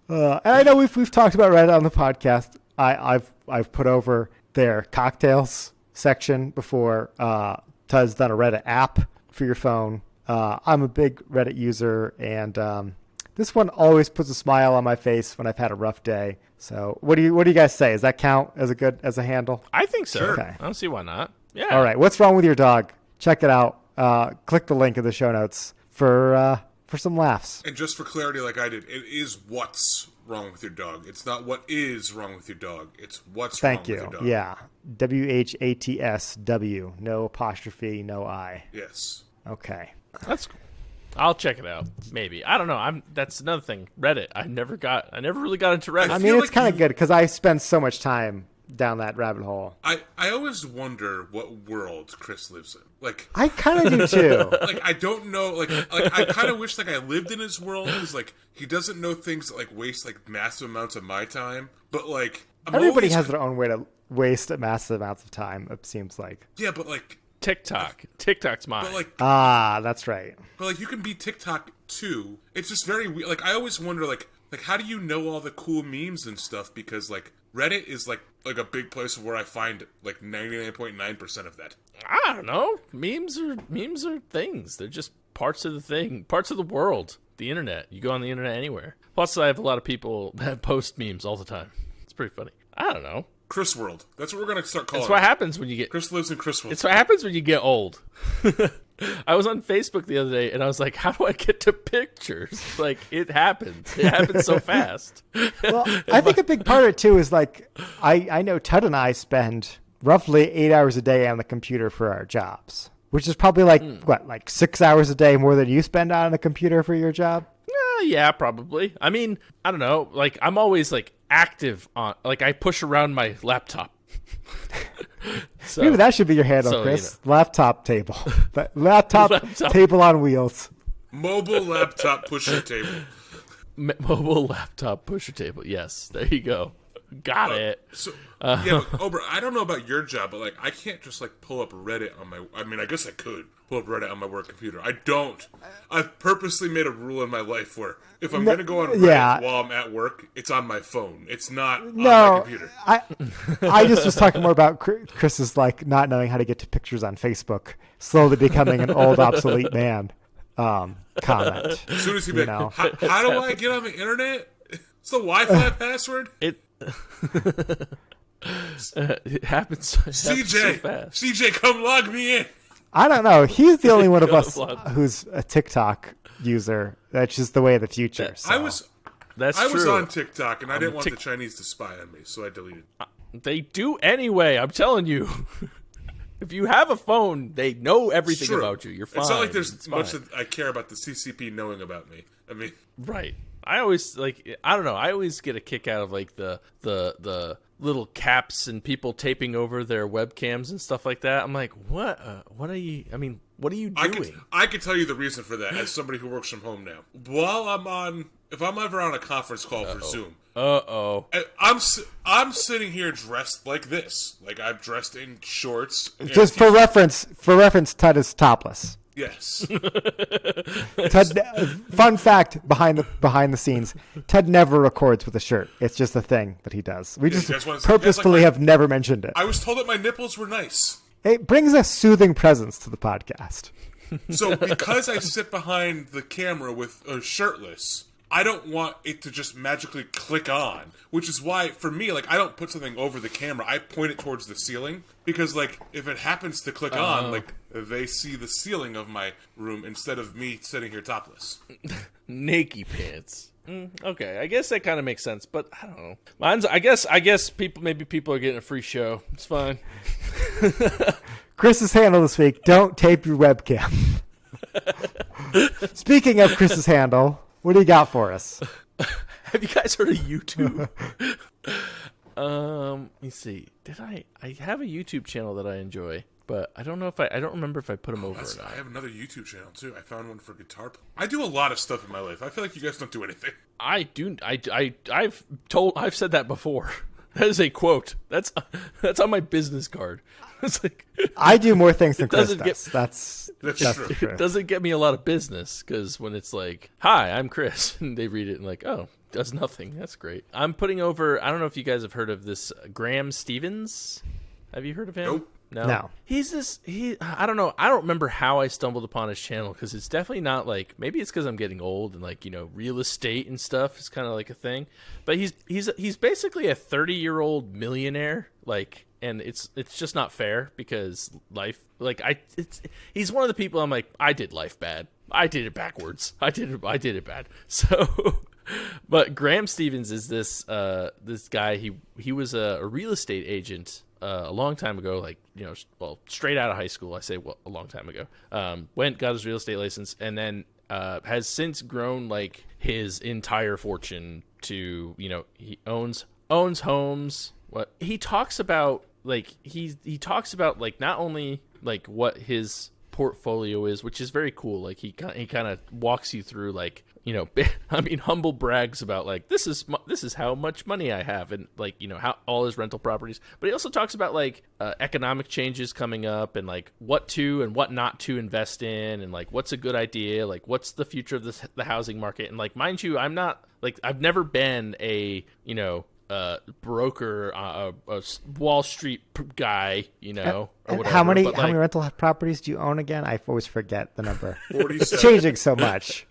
And I know we've talked about Reddit on the podcast. I've put over their cocktails section before. Todd's done a Reddit app for your phone. I'm a big Reddit user, and this one always puts a smile on my face when I've had a rough day. So what do you guys say? Does that count as a handle? I think so. Sure. Okay. I don't see why not. Yeah. All right. What's Wrong With Your Dog? Check it out. Click the link in the show notes for some laughs. And just for clarity, like I did, it is What's wrong with your dog. It's not what is wrong with your dog. It's what's Thank wrong you. with your dog. Yeah. WHATSW. No apostrophe, no I. Yes. Okay. That's cool. I'll check it out. Maybe. I don't know. That's another thing. Reddit. I never really got into Reddit. I feel mean, it's like kind of good because I spend so much time down that rabbit hole. I always wonder what world Chris lives in. Like, I kind of do too. like I don't know. Like I kind of wish like I lived in his world because like he doesn't know things that like waste like massive amounts of my time. But like Everybody has their own way to waste massive amounts of time. It seems like. Yeah, but like TikTok's mine. but like That's right. but like you can be TikTok too. It's just very weird. Like I always wonder like how do you know all the cool memes and stuff? Because like Reddit is like a big place where I find like 99.9% of that. I don't know. Memes are things. They're just parts of the world. The internet. You go on the internet anywhere. Plus, I have a lot of people that post memes all the time. It's pretty funny. I don't know. Chris World. That's what we're gonna start calling. It's what it. happens when you get. Chris lives in Chris World. It's what happens when you get old. I was on Facebook the other day, and I was like, "How do I get to pictures?" Like it happens. It happens so fast. Well, I think a big part of it too is like I know Tud and I spend roughly 8 hours a day on the computer for our jobs, which is probably like like 6 hours a day more than you spend on the computer for your job. Yeah, probably. I mean, I don't know. Like I'm always like active on. Like I push around my laptop. So, Maybe that should be your handle, Chris. Laptop table. Laptop table on wheels. Mobile laptop pusher table. Mobile laptop pusher table. Yes, there you go. Got it. So yeah, but, Ober, I don't know about your job, but like I can't just like pull up Reddit on my. I mean, I guess I could pull up Reddit on my work computer. I don't. I've purposely made a rule in my life where if I'm going to go on Reddit while I'm at work, it's on my phone. It's not on my computer. I just was talking more about Chris's like not knowing how to get to pictures on Facebook, slowly becoming an old obsolete man. Comment. As soon as he be like, how do I get on the internet? It's the Wi-Fi password. It happens. So fast. CJ, come log me in. I don't know. He's the only one of us who's a TikTok user. That's just the way of the future. So. I was on TikTok and I didn't want the Chinese to spy on me, so I deleted. They do anyway. I'm telling you. If you have a phone, they know everything about you. You're fine. It's not like there's much that I care about the CCP knowing about me. I mean, right. I always I don't know. I always get a kick out of like the little caps and people taping over their webcams and stuff like that. I'm like, what are you? I mean, what are you doing? I could tell you the reason for that as somebody who works from home now. If I'm ever on a conference call for Zoom. I'm sitting here dressed like this. Like I'm dressed in shorts. Just for reference, Tud is topless. Yes. Tud, fun fact behind the scenes, Tud never records with a shirt. It's just a thing that he does. We just purposefully have never mentioned it. I was told that my nipples were nice. It brings a soothing presence to the podcast. So because I sit behind the camera with shirtless, I don't want it to just magically click on, which is why, for me, like, I don't put something over the camera. I point it towards the ceiling, because, like, if it happens to click on, like, they see the ceiling of my room instead of me sitting here topless. Naked pants. Okay, I guess that kind of makes sense, but I don't know. Mine's, I guess people are getting a free show. It's fine. Chris's handle this week, don't tape your webcam. Speaking of Chris's handle... What do you got for us? Have you guys heard of YouTube? Let me see. Did I have a YouTube channel that I enjoy, but I don't know if I don't remember if I put them over or not. I have another YouTube channel too. I found one for guitar play. I do a lot of stuff in my life. I feel like you guys don't do anything. I do. I've said that before. That is a quote. That's on my business card. It's like I do more things than Chris does. That's true. It doesn't get me a lot of business because when it's like, "Hi, I'm Chris," and they read it and like, "Oh, does nothing." That's great. I'm putting over. I don't know if you guys have heard of this Graham Stevens. Have you heard of him? Nope. No. I don't know. I don't remember how I stumbled upon his channel because it's definitely not like, maybe it's because I'm getting old and like, real estate and stuff is kind of like a thing. But he's basically a 30-year-old millionaire, like, and it's just not fair because life, like, he's one of the people I'm like, I did life bad. I did it backwards. I did it bad. So But Graham Stevens is this this guy. He was a real estate agent a long time ago, like, you know, well, straight out of high school. I say, well, a long time ago. Got his real estate license, and then has since grown like his entire fortune to, you know, he owns homes. What he talks about, like he talks about like not only like what his portfolio is, which is very cool. Like he kind of walks you through, like, you know, I mean, humble brags about like this is how much money I have, and like, you know, how all his rental properties. But he also talks about like economic changes coming up, and like what to and what not to invest in, and like what's a good idea, like what's the future of the housing market. And like, mind you, I'm not like, I've never been a, you know, broker, a Wall Street guy, you know, or whatever. How many rental properties do you own again? I always forget the number. 47. It's changing so much.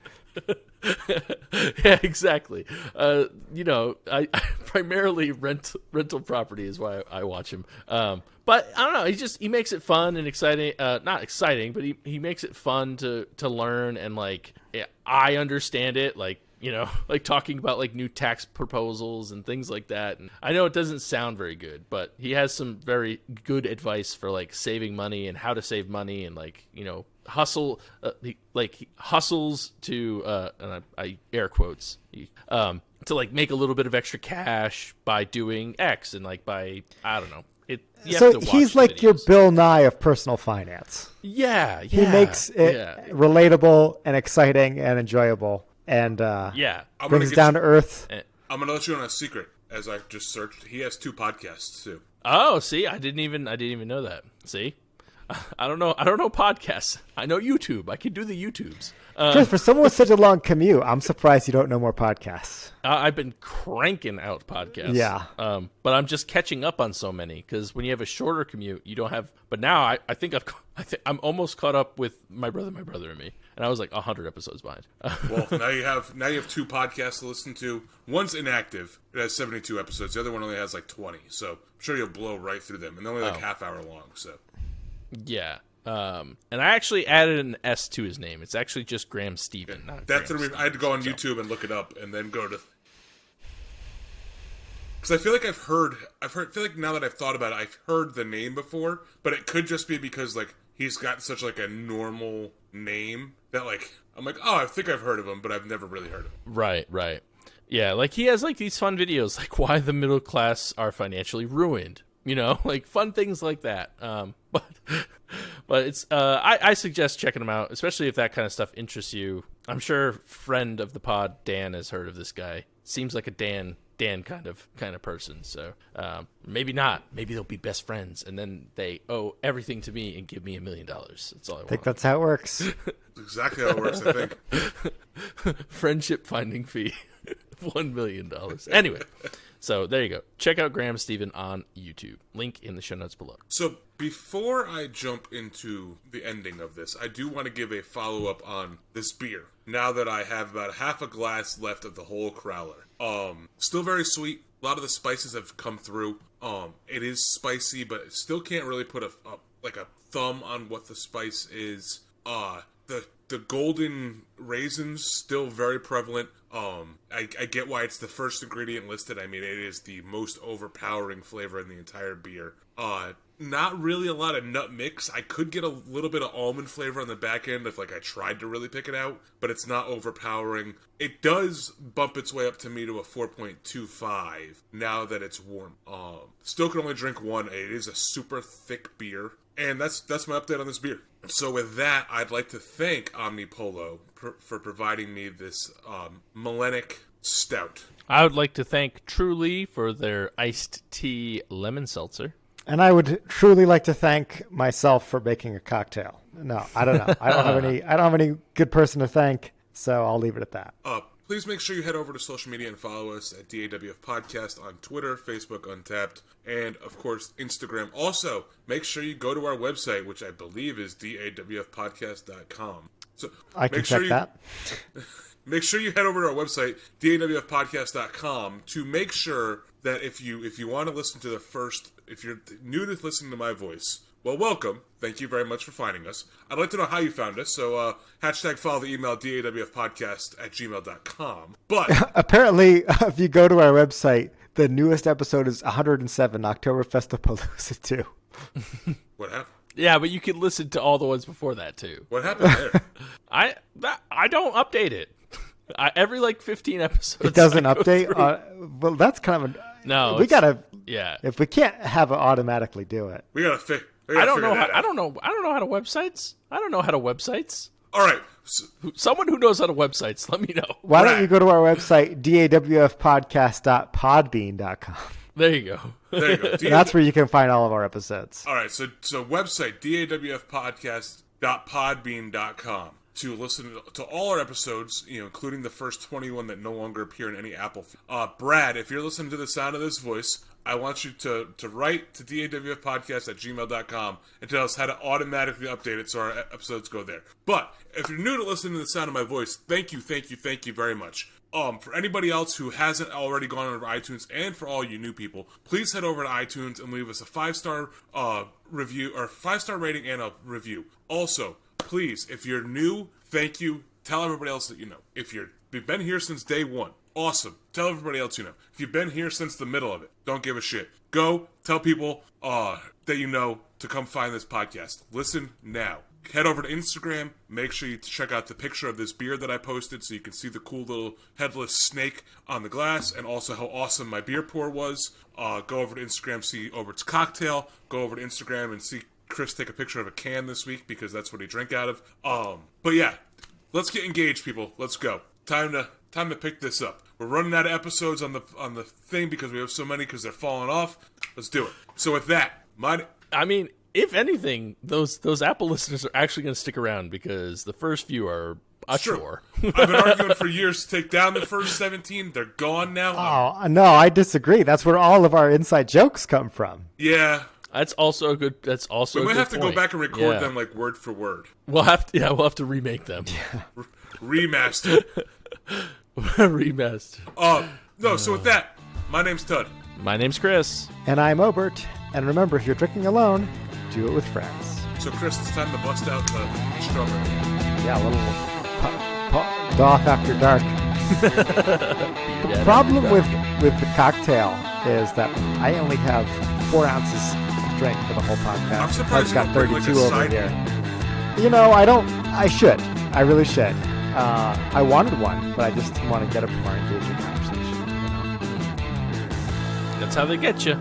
Yeah, exactly. You know, I primarily rental property is why I watch him. But I don't know. He makes it fun and exciting. Not exciting, but he makes it fun to learn, and like, yeah, I understand it. Like, you know, like talking about like new tax proposals and things like that. And I know it doesn't sound very good, but he has some very good advice for like saving money and how to save money, and like, you know, hustle, he hustles to, and I air quotes, to like make a little bit of extra cash by doing X, and like by, I don't know. So he's like your Bill Nye of personal finance. Yeah. He makes it relatable and exciting and enjoyable. And brings it down to earth. I'm gonna let you on a secret. As I just searched, he has 2 podcasts too. Oh, see, I didn't even know that. See, I don't know podcasts. I know YouTube. I can do the YouTubes. Chris, for someone with such a long commute, I'm surprised you don't know more podcasts. I've been cranking out podcasts. Yeah. But I'm just catching up on so many, because when you have a shorter commute, you don't have. But now I think I'm almost caught up with my brother and me, and I was like 100 episodes behind. Well, now you have 2 podcasts to listen to. One's inactive; it has 72 episodes. The other one only has like 20. So I'm sure you'll blow right through them, and they're only like half hour long. So yeah. And I actually added an S to his name. It's actually just Graham Stephen. Not that's Graham the reason I had to go on YouTube and look it up, and then go to. Because I feel like I feel like now that I've thought about it, I've heard the name before, but it could just be because like he's got such like a normal name that like I'm like, oh, I think I've heard of him, but I've never really heard of him. Right. Yeah, like he has like these fun videos, like why the middle class are financially ruined. You know, like fun things like that. But it's I suggest checking him out, especially if that kind of stuff interests you. I'm sure friend of the pod Dan has heard of this guy. Seems like a Dan kind of person. So maybe not. Maybe they'll be best friends, and then they owe everything to me and give me $1 million. That's all I want. I think that's how it works. That's exactly how it works, I think. Friendship finding fee, $1 million. Anyway. So there you go. Check out Graham Stephen on YouTube. Link in the show notes below. So before I jump into the ending of this, I do want to give a follow-up on this beer. Now that I have about half a glass left of the whole Crowler. Still very sweet. A lot of the spices have come through. It is spicy, but still can't really put a thumb on what the spice is. The golden raisins still very prevalent. I get why it's the first ingredient listed. I mean, it is the most overpowering flavor in the entire beer. Not really a lot of nut mix. I could get a little bit of almond flavor on the back end if like I tried to really pick it out, but it's not overpowering. It does bump its way up to me to a 4.25 now that it's warm. Still can only drink one. It is a super thick beer. And that's my update on this beer. So with that, I'd like to thank Omnipolo for providing me this Melenic Stout. I would like to thank Truly for their iced tea lemon seltzer. And I would truly like to thank myself for making a cocktail. No, I don't know. I don't have any good person to thank, so I'll leave it at that. Please make sure you head over to social media and follow us at DAWF Podcast on Twitter, Facebook, Untapped, and, of course, Instagram. Also, make sure you go to our website, which I believe is dawfpodcast.com. So I can check that. Make sure you head over to our website, dawfpodcast.com, to make sure that if you want to listen to if you're new to listening to my voice, well, welcome. thank you very much for finding us. I'd like to know how you found us, so hashtag follow the email dawfpodcast@gmail.com. But apparently, if you go to our website, the newest episode is 107, Oktoberfest of Palooza 2. What happened? Yeah, but you can listen to all the ones before that too. What happened there? I don't update it. Every like 15 episodes. It doesn't update. Well, that's kind of no. We gotta. Yeah. If we can't have it automatically do it, We gotta fix. I don't know. I don't know how to websites. I don't know how to websites. All right. Someone who knows how to websites, let me know. why don't you go to our website, dawfpodcast.podbean.com. There you go. There you go. That's where you can find all of our episodes. All right. So website dawfpodcast.podbean.com to listen to all our episodes, including the first 21 that no longer appear in any Apple. Brad, if you're listening to the sound of this voice, I want you to write to dawfpodcast@gmail.com and tell us how to automatically update it so our episodes go there. But if you're new to listening to the sound of my voice, thank you very much. For anybody else who hasn't already gone over iTunes, and for all you new people, please head over to iTunes and leave us a 5-star review, or 5-star rating and a review. Also, please, if you're new, thank you. Tell everybody else that you know. If you've been here since day one, awesome. Tell everybody else you know. If you've been here since the middle of it, don't give a shit. Go tell people that you know to come find this podcast. Listen now. Head over to Instagram. Make sure you check out the picture of this beer that I posted so you can see the cool little headless snake on the glass, and also how awesome my beer pour was. Go over to Instagram, see Obert's cocktail. Go over to Instagram and see Chris take a picture of a can this week because that's what he drank out of. But yeah, let's get engaged, people. Let's go. Time to pick this up. We're running out of episodes on the thing because we have so many because they're falling off. Let's do it. So with that, if anything, those Apple listeners are actually going to stick around because the first few are a chore. I've been arguing for years to take down the first 17. They're gone now. Oh, no, I disagree. That's where all of our inside jokes come from. Yeah. That's also a good. That's also. We might have to point. go back and record them like word for word. We'll have to remake them. Yeah. Remaster. Remaster. No. So with that, my name's Tud. My name's Chris. And I'm Obert. And remember, if you're drinking alone, do it with friends. So Chris, it's time to bust out the strawberry. Yeah, a little doff after dark. The problem with the cocktail is that I only have 4 ounces of drink for the whole podcast. I'm surprised I've got you don't bring, 32 like, a over side here. I should. I really should. I wanted one, but I just want to get a more engaging conversation. That's how they get you.